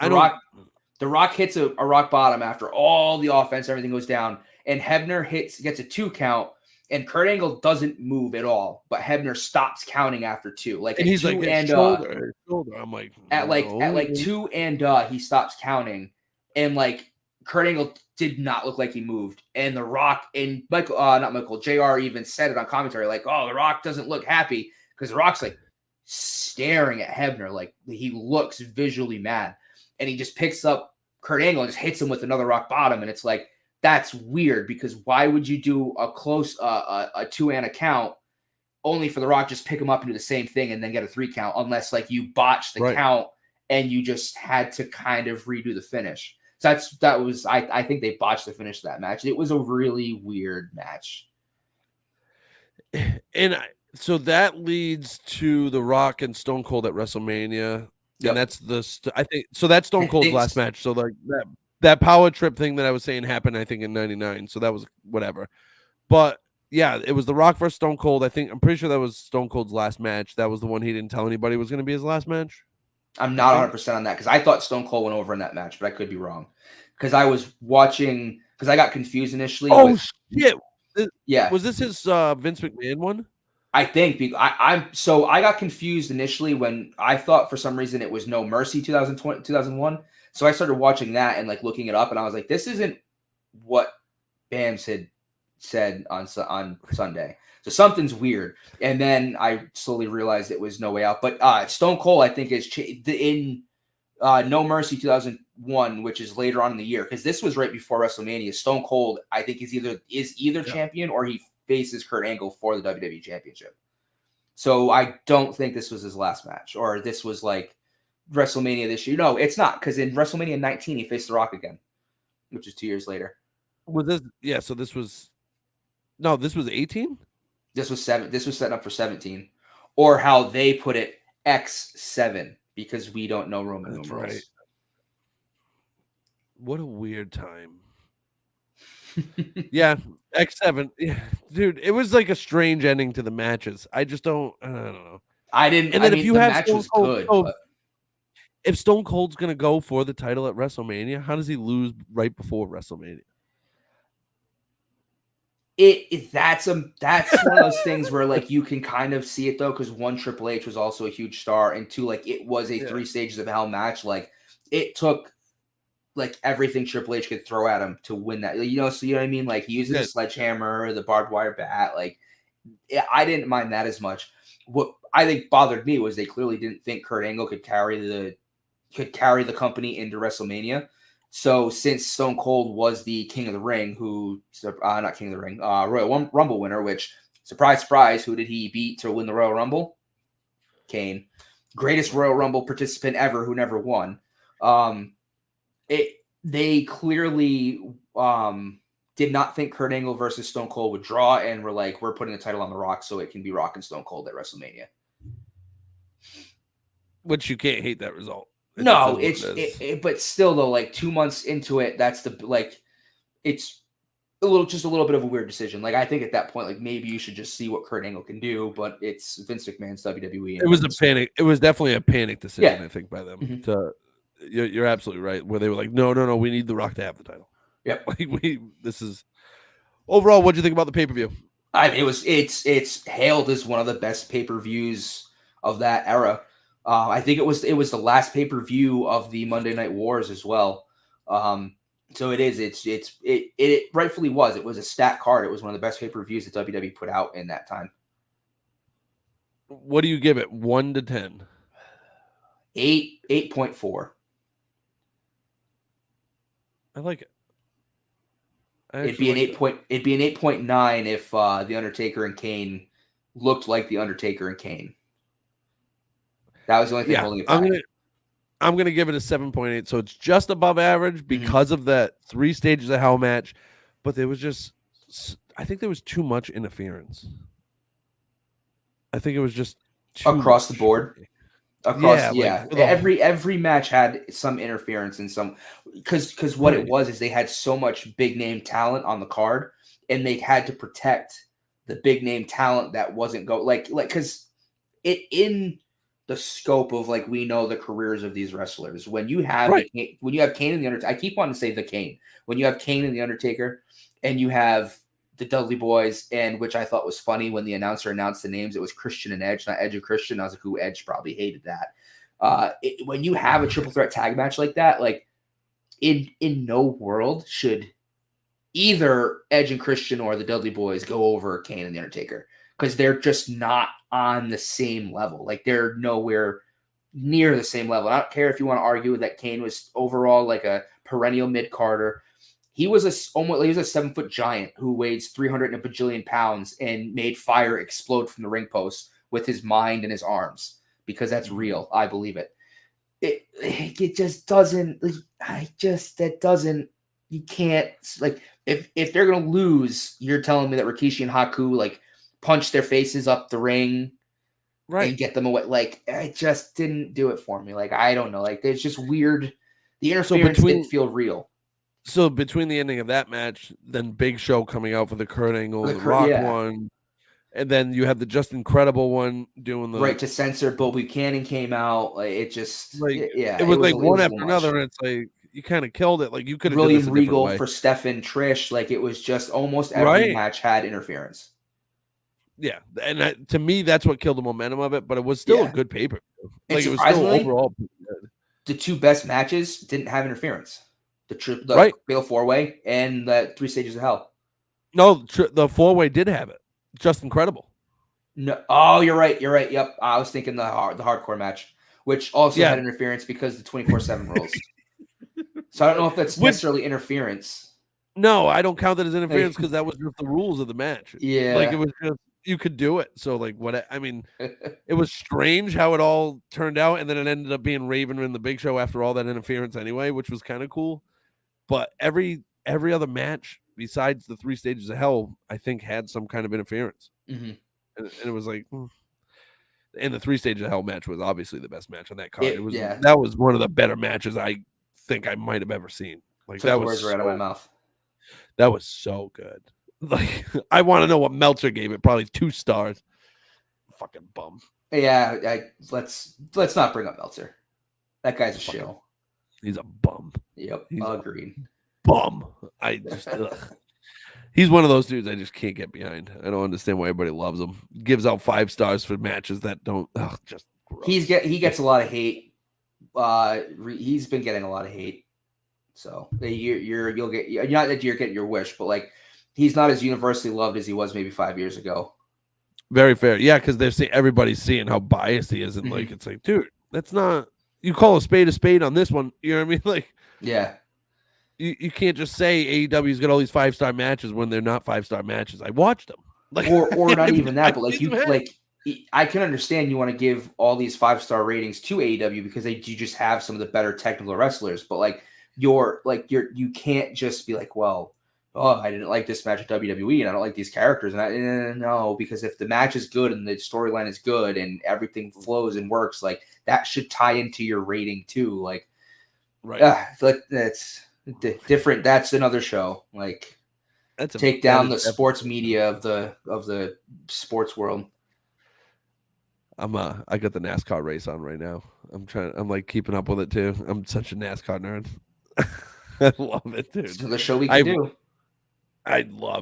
the Rock hits a rock bottom after all the offense, everything goes down, and Hebner gets a 2 count. And Kurt Angle doesn't move at all, but Hebner stops counting after 2. Like, and he's like, shoulder. I'm like, at 2 and he stops counting, and like Kurt Angle did not look like he moved. And The Rock and JR even said it on commentary, like, oh, The Rock doesn't look happy, because The Rock's like staring at Hebner, like he looks visually mad, and he just picks up Kurt Angle and just hits him with another rock bottom, and it's like, that's weird, because why would you do a close a 2 and a count only for The Rock just pick him up and do the same thing and then get a 3 count, unless like you botched the count and you just had to kind of redo the finish. So I think they botched the finish of that match. It was a really weird match. And so that leads to The Rock and Stone Cold at WrestleMania. Yep. And that's I think so. That's Stone Cold's last match. So like that power trip thing that I was saying happened, I think, in '99. So that was whatever. But yeah, it was The Rock versus Stone Cold. I'm pretty sure that was Stone Cold's last match. That was the one he didn't tell anybody was going to be his last match. I'm not 100% on that, because I thought Stone Cold went over in that match, but I could be wrong. Because I was watching, because I got confused initially. Oh, shit. Yeah. Was this his Vince McMahon one? I think I got confused initially when I thought for some reason it was No Mercy 2001. So I started watching that and like looking it up, and I was like, this isn't what Bams had said on Sunday. So something's weird. And then I slowly realized it was No Way Out. But Stone Cold, I think, is in No Mercy 2001, which is later on in the year, because this was right before WrestleMania. Stone Cold, I think, is either champion, or he faces Kurt Angle for the WWE Championship. So I don't think this was his last match, or this was like WrestleMania this year. No, it's not, because in WrestleMania 19 he faced The Rock again, which is 2 years later. Was this? Yeah. So this was 18. This was set up for 17, or how they put it, X7, because we don't know Roman That's numerals. right. What a weird time. Yeah, X7. Yeah, dude, it was like a strange ending to the matches. I don't know. I didn't. And I then if mean, you the have match Stone was Cold, good, so but if Stone Cold's gonna go for the title at WrestleMania, how does he lose right before WrestleMania? That's one of those things where like you can kind of see it though, because one, Triple H was also a huge star, and two, like it was a Yeah. 3 stages of hell match. Like it took like everything Triple H could throw at him to win that. So you know what I mean? Like he uses a sledgehammer, the barbed wire bat. Like I didn't mind that as much. What I think bothered me was they clearly didn't think Kurt Angle could carry the company into WrestleMania. So since Stone Cold was the King of the Ring, not King of the Ring, Royal Rumble winner, which surprise, surprise, who did he beat to win the Royal Rumble? Kane, greatest Royal Rumble participant ever who never won. They clearly did not think Kurt Angle versus Stone Cold would draw, and were like, we're putting the title on The Rock so it can be Rock and Stone Cold at WrestleMania. Which you can't hate that result. No, but still though, like 2 months into it, it's a little bit of a weird decision. Like I think at that point, like maybe you should just see what Kurt Angle can do, but it's Vince McMahon's WWE. It was a panic. It was definitely a panic decision, Yeah. I think, by them. Mm-hmm. You're absolutely right. Where they were like, no, we need The Rock to have the title. Yep. Like this is overall. What do you think about the pay-per-view? I mean, it's hailed as one of the best pay-per-views of that era. I think it was the last pay-per-view of the Monday Night Wars as well. So it is. It rightfully was. It was a stat card. It was one of the best pay-per-views that WWE put out in that time. What do you give it? 1 to 10? 8.4. I like it. It'd be an 8.9 if the Undertaker and Kane looked like the Undertaker and Kane. That was the only thing holding it back. I'm gonna give it a 7.8. So it's just above average because of that 3 stages of hell match. But there was I think there was too much interference. I think it was just across the board. Every match had some interference and some because what it was is they had so much big name talent on the card, and they had to protect the big name talent that wasn't because in the scope of like we know the careers of these wrestlers. When you have Kane and the Undertaker, I keep wanting to say the Kane. When you have Kane and the Undertaker, and you have the Dudley Boys, and which I thought was funny when the announcer announced the names, it was Christian and Edge, not Edge and Christian. I was like, "Ooh, Edge probably hated that." When you have a triple threat tag match like that, like in no world should either Edge and Christian or the Dudley Boys go over Kane and the Undertaker, because they're just not on the same level. Like they're nowhere near the same level. I don't care if you want to argue that Kane was overall like a perennial mid-carder. He was a 7-foot giant who weighs 300 and a bajillion pounds and made fire explode from the ring post with his mind and his arms, because that's real. I believe it. It just doesn't. You can't, like, if they're gonna lose, you're telling me that Rikishi and Haku like punch their faces up the ring, and get them away. Like, it just didn't do it for me. Like, I don't know. Like, it's just weird. The interference didn't feel real. So between the ending of that match, then Big Show coming out for the Kurt Angle, the Rock one, and then you have the Just Incredible one doing the right to censor. Bill Buchanan came out. Like, it just it was like one after another, and it's like you kind of killed it. Like you could have William Regal for Steph and Trish. Like it was just almost every match had interference. Yeah, and to me, that's what killed the momentum of it. But it was still a good paper. Like it was still overall good. The 2 best matches didn't have interference. The Fatal 4-Way and the 3 Stages of Hell. No, the 4-Way did have it. Just Incredible. No, oh, you're right. Yep, I was thinking the hardcore match, which also had interference because the 24/7 rules. So I don't know if that's necessarily interference. No, I don't count that as interference because that was just the rules of the match. Yeah, like it was just you could do it. So like what I mean, it was strange how it all turned out, and then it ended up being Raven and the Big Show after all that interference anyway, which was kind of cool. But every other match besides the 3 Stages of Hell, I think, had some kind of interference. Mm-hmm. and it was like, and the 3 Stages of Hell match was obviously the best match on that card. Yeah. That was one of the better matches I think I might have ever seen. Like Took the words right out of my mouth. That was so good. Like I want to know what Meltzer gave it. Probably 2 stars. Fucking bum. Yeah, let's not bring up Meltzer. That guy's a shill. He's a bum. Yep, he's agreed. Bum. I just. He's one of those dudes I just can't get behind. I don't understand why everybody loves him. Gives out 5 stars for matches that don't. Just gross. He gets a lot of hate. He's been getting a lot of hate. So you'll get, not that you're getting your wish, but like he's not as universally loved as he was maybe 5 years ago. Very fair. Yeah, because everybody's seeing how biased he is, and like it's like, dude, that's not. You call a spade on this one. You know what I mean? Like, yeah. You can't just say AEW's got all these 5-star matches when they're not 5-star matches. I watched them. Like, or not even that, but I can understand you want to give all these 5-star ratings to AEW because you just have some of the better technical wrestlers, but you can't just be like, well, I didn't like this match at WWE and I don't like these characters. And no, because if the match is good and the storyline is good and everything flows and works, like that should tie into your rating too. Like, right. I feel like that's different. That's another show. Like, take down the sports media of the sports world. I got the NASCAR race on right now. I'm like keeping up with it too. I'm such a NASCAR nerd. I love it, dude. It's another show we can do.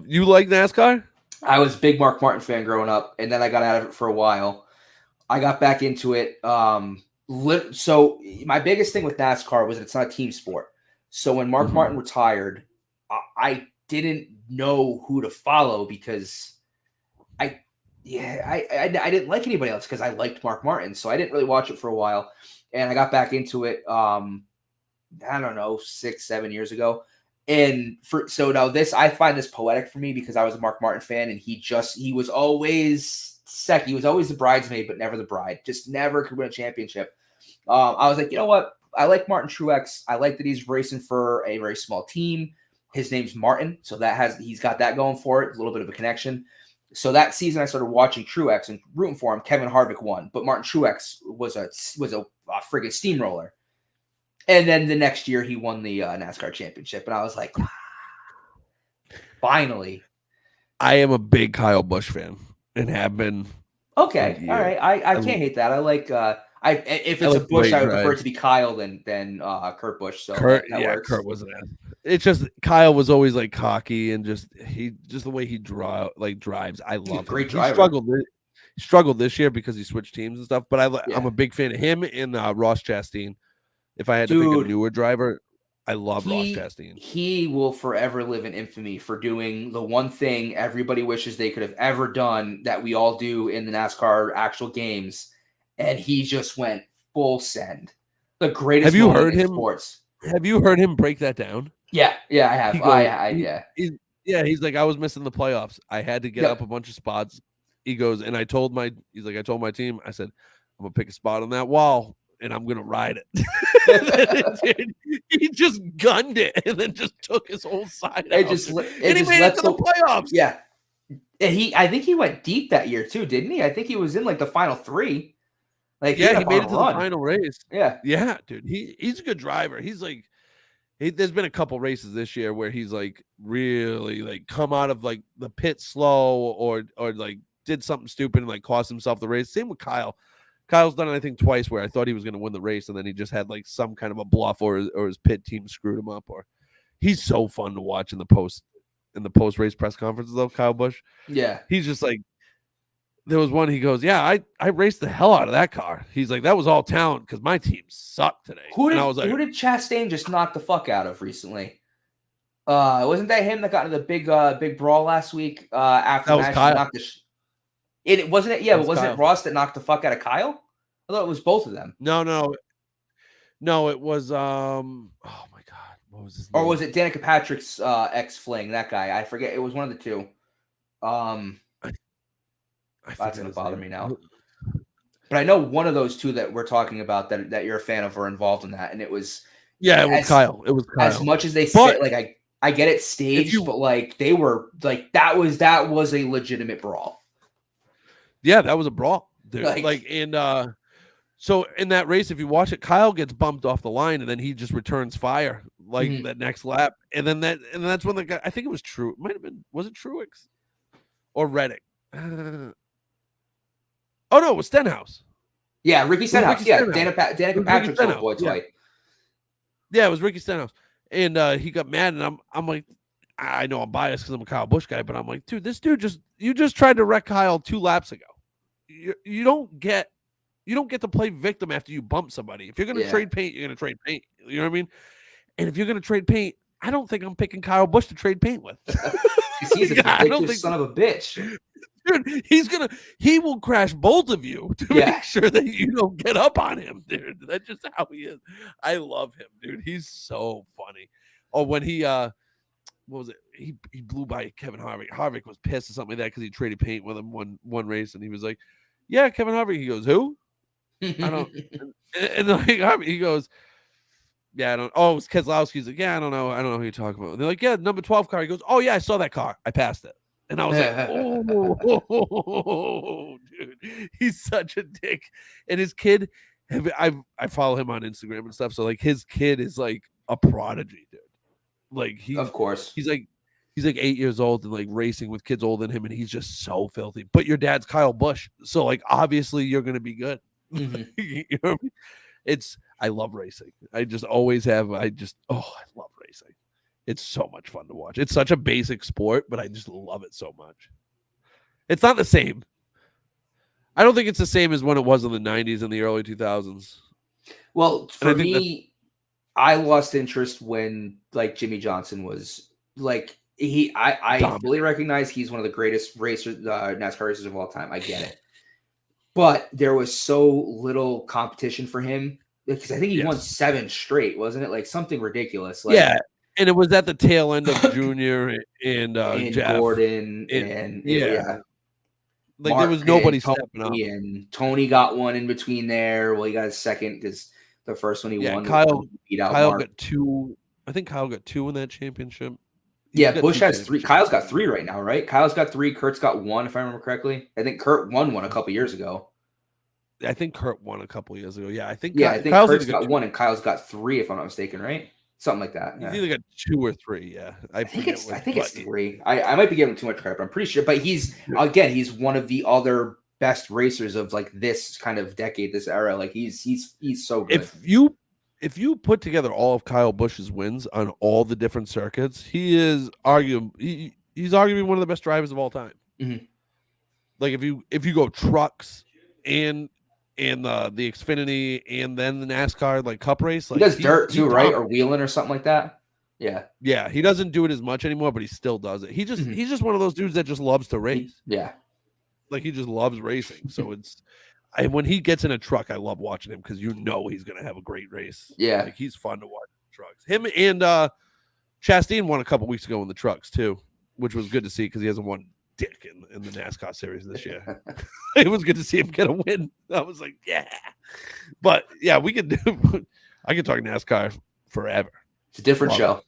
You like NASCAR? I was a big Mark Martin fan growing up, and then I got out of it for a while. I got back into it. So my biggest thing with NASCAR was it's not a team sport. So when Mark Martin retired, I didn't know who to follow because I didn't like anybody else because I liked Mark Martin. So I didn't really watch it for a while. And I got back into it, I don't know, 6-7 years ago. And now this, I find this poetic for me because I was a Mark Martin fan and he was always second. He was always the bridesmaid, but never the bride. Just never could win a championship. I was like, you know what? I like Martin Truex. I like that he's racing for a very small team. His name's Martin, so he's got that going for it. A little bit of a connection. So that season, I started watching Truex and rooting for him. Kevin Harvick won, but Martin Truex was a friggin' steamroller. And then the next year, he won the NASCAR championship, and I was like, finally. I am a big Kyle Busch fan and have been. Okay, all right. I can't hate that. I like. If it's a Busch, I would prefer it to be Kyle than Kurt Busch. So that works. Kurt wasn't that. It's just Kyle was always like cocky and just the way he drives. I love great him. driver. He struggled this year because he switched teams and stuff. But I'm a big fan of him and Ross Chastain. If I had to pick a newer driver, I love Ross Chastain. He will forever live in infamy for doing the one thing everybody wishes they could have ever done that we all do in the NASCAR actual games. And he just went full send. The greatest. Have you heard him? Sports. Have you heard him break that down? Yeah, I have. He's like, I was missing the playoffs. I had to get up a bunch of spots. He goes, and I told my team, I said, I'm gonna pick a spot on that wall and I'm gonna ride it. He just gunned it and then just took his whole side out. And he made it to the playoffs. Yeah. And I think he went deep that year too, didn't he? I think he was in like the final 3. Like, he made it to the final race. Yeah, dude. He's a good driver. He's like, there's been a couple races this year where he's like really like come out of like the pit slow or like did something stupid and like cost himself the race. Same with Kyle. Kyle's done it, I think, twice where I thought he was going to win the race and then he just had like some kind of a bluff or his pit team screwed him up. Or he's so fun to watch in the post race press conferences though. Kyle Busch. Yeah, he's just like. There was one, he goes, yeah, I raced the hell out of that car. He's like, that was all talent because my team sucked today. Who did Chastain just knock the fuck out of recently? Wasn't that him that got into the big brawl last week? After that was Kyle. It wasn't it. Yeah, but wasn't it Ross that knocked the fuck out of Kyle? I thought it was both of them. No, it was oh my god, what was his name? Or was it Danica Patrick's ex fling? That guy, I forget. It was one of the two. That's gonna bother me now. But I know one of those two that we're talking about that you're a fan of are involved in that, and it was Kyle. It was Kyle. As much as they say, like I get it staged, but like they were like that was a legitimate brawl. Yeah, that was a brawl, dude. So in that race, if you watch it, Kyle gets bumped off the line, and then he just returns fire like that next lap, and that's when the guy, I think it was True, it might have been, was it Truex or Reddick? Oh no, it was Stenhouse. Yeah, Ricky Stenhouse. Yeah, Danica Patrick's old boy yeah. toy. Yeah, it was Ricky Stenhouse, and he got mad, and I'm like, I know I'm biased because I'm a Kyle Busch guy, but I'm like, dude, this dude you just tried to wreck Kyle 2 laps ago. You don't get to play victim after you bump somebody. If you're going to trade paint, you're going to trade paint. You know what I mean? And if you're going to trade paint, I don't think I'm picking Kyle Busch to trade paint with. He's a vindictive son of a bitch. Dude, he will crash both of you to make sure that you don't get up on him, dude. That's just how he is. I love him, dude. He's so funny. Oh, when he what was it? He blew by Kevin Harvick. Harvick was pissed or something like that because he traded paint with him one race, and he was like, "Yeah, Kevin Harvick." He goes, "Who?" I don't. And like he goes, "Yeah, I don't." Oh, it's Keselowski. He's like, "Yeah, I don't know who you're talking about." And they're like, "Yeah, number 12 car." He goes, "Oh yeah, I saw that car. I passed it." And I was like, "Oh, dude, he's such a dick." And his kid, I follow him on Instagram and stuff. So like, his kid is like a prodigy, dude. Like of course, he's like 8 years old and like racing with kids older than him, and he's just so filthy. But your dad's Kyle Busch, so like obviously you're gonna be good. You know what I mean? I love racing. I just always have. I love racing. It's so much fun to watch. It's such a basic sport, but I just love it so much. It's not the same. I don't think it's the same as when it was in the 90s and the early 2000s. Well, for me, I lost interest when like Jimmy Johnson was like I fully recognize he's one of the greatest racers, NASCAR racers of all time. I get it. But there was so little competition for him because I think he won 7 straight, wasn't it? Like something ridiculous. Like, yeah. And it was at the tail end of Junior and Jeff. Gordon and like there was nobody stepping up. And Tony got one in between there. Well, he got a second because the first one he won. Kyle got 2. I think Kyle got 2 in that championship. Busch has 3. Kyle's got 3 right now, right? Kyle's got 3. Kurt's got 1, if I remember correctly. I think Kurt won one a couple years ago. I think Kurt won a couple years ago. Yeah, I think Kyle's Kurt's got 1 and Kyle's got 3, if I'm not mistaken, right? Something like that. He's either got 2 or 3. Yeah, I think it's 3. I might be giving him too much credit, but I'm pretty sure. But he's one of the other best racers of like this kind of decade, this era. Like he's so good. If you put together all of Kyle Busch's wins on all the different circuits, he's arguably one of the best drivers of all time. Mm-hmm. Like if you go trucks and the Xfinity and then the NASCAR like Cup race, like he does dirt too, right? Or wheeling or something like that. Yeah. He doesn't do it as much anymore, but he still does it. He's just one of those dudes that just loves to race. Yeah, like he just loves racing. So when he gets in a truck, I love watching him because he's gonna have a great race. Yeah, like he's fun to watch in trucks. Him and Chastain won a couple weeks ago in the trucks too, which was good to see because he hasn't won dick in the NASCAR series this year. It was good to see him get a win. I was like, yeah. But yeah, I could talk NASCAR forever. It's a different show.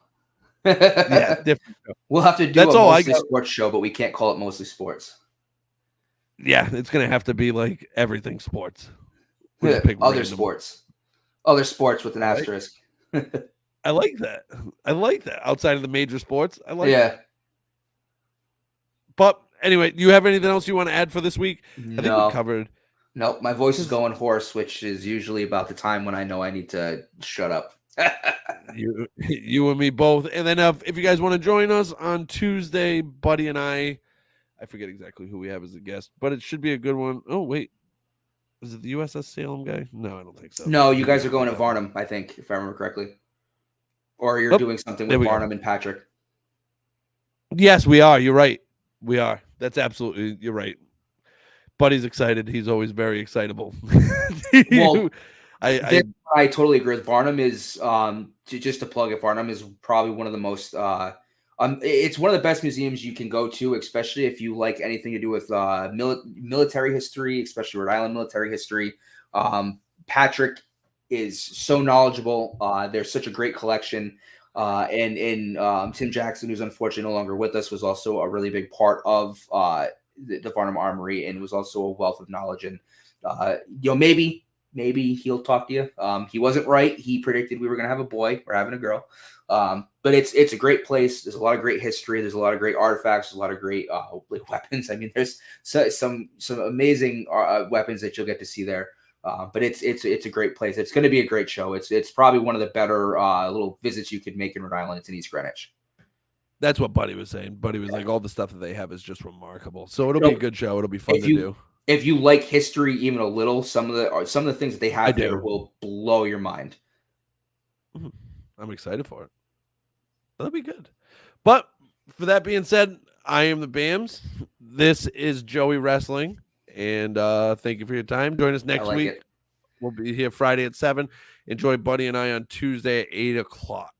Different show. We'll have to do a mostly sports show, but we can't call it mostly sports. Yeah, it's gonna have to be like everything sports. Other sports with an asterisk. I like that. Outside of the major sports, I like. Yeah. But anyway, do you have anything else you want to add for this week? No. I think we covered. Nope, my voice is going hoarse, which is usually about the time when I know I need to shut up. You and me both. And then if you guys want to join us on Tuesday, Buddy and I forget exactly who we have as a guest, but it should be a good one. Oh, wait. Is it the USS Salem guy? No, I don't think so. No, you guys are going to Varnum, I think, if I remember correctly. Or you're doing something with Varnum and Patrick. Yes, we are. You're right. We are. That's absolutely, you're right. Buddy's excited. He's always very excitable. Well, I totally agree with Varnum. Is just to plug it, Varnum is probably one of the most it's one of the best museums you can go to, especially if you like anything to do with military history, especially Rhode Island military history. Patrick is so knowledgeable. There's such a great collection. And Tim Jackson, who's unfortunately no longer with us, was also a really big part of the Farnham Armory and was also a wealth of knowledge. And maybe he'll talk to you. He wasn't right. He predicted we were going to have a boy. We're having a girl. But it's a great place. There's a lot of great history. There's a lot of great artifacts. A lot of great weapons. I mean, there's some amazing weapons that you'll get to see there. But it's a great place. It's going to be a great show. It's probably one of the better little visits you could make in Rhode Island. It's in East Greenwich. That's what Buddy was saying. Buddy was like, all the stuff that they have is just remarkable. So it'll be a good show. It'll be fun to do. If you like history even a little, some of the things that they have there will blow your mind. I'm excited for it. That'll be good. But for that being said, I am the Bams. This is Joey Wrestling. And thank you for your time. Join us next week. We'll be here Friday at 7. Enjoy Buddy and I on Tuesday at 8 o'clock.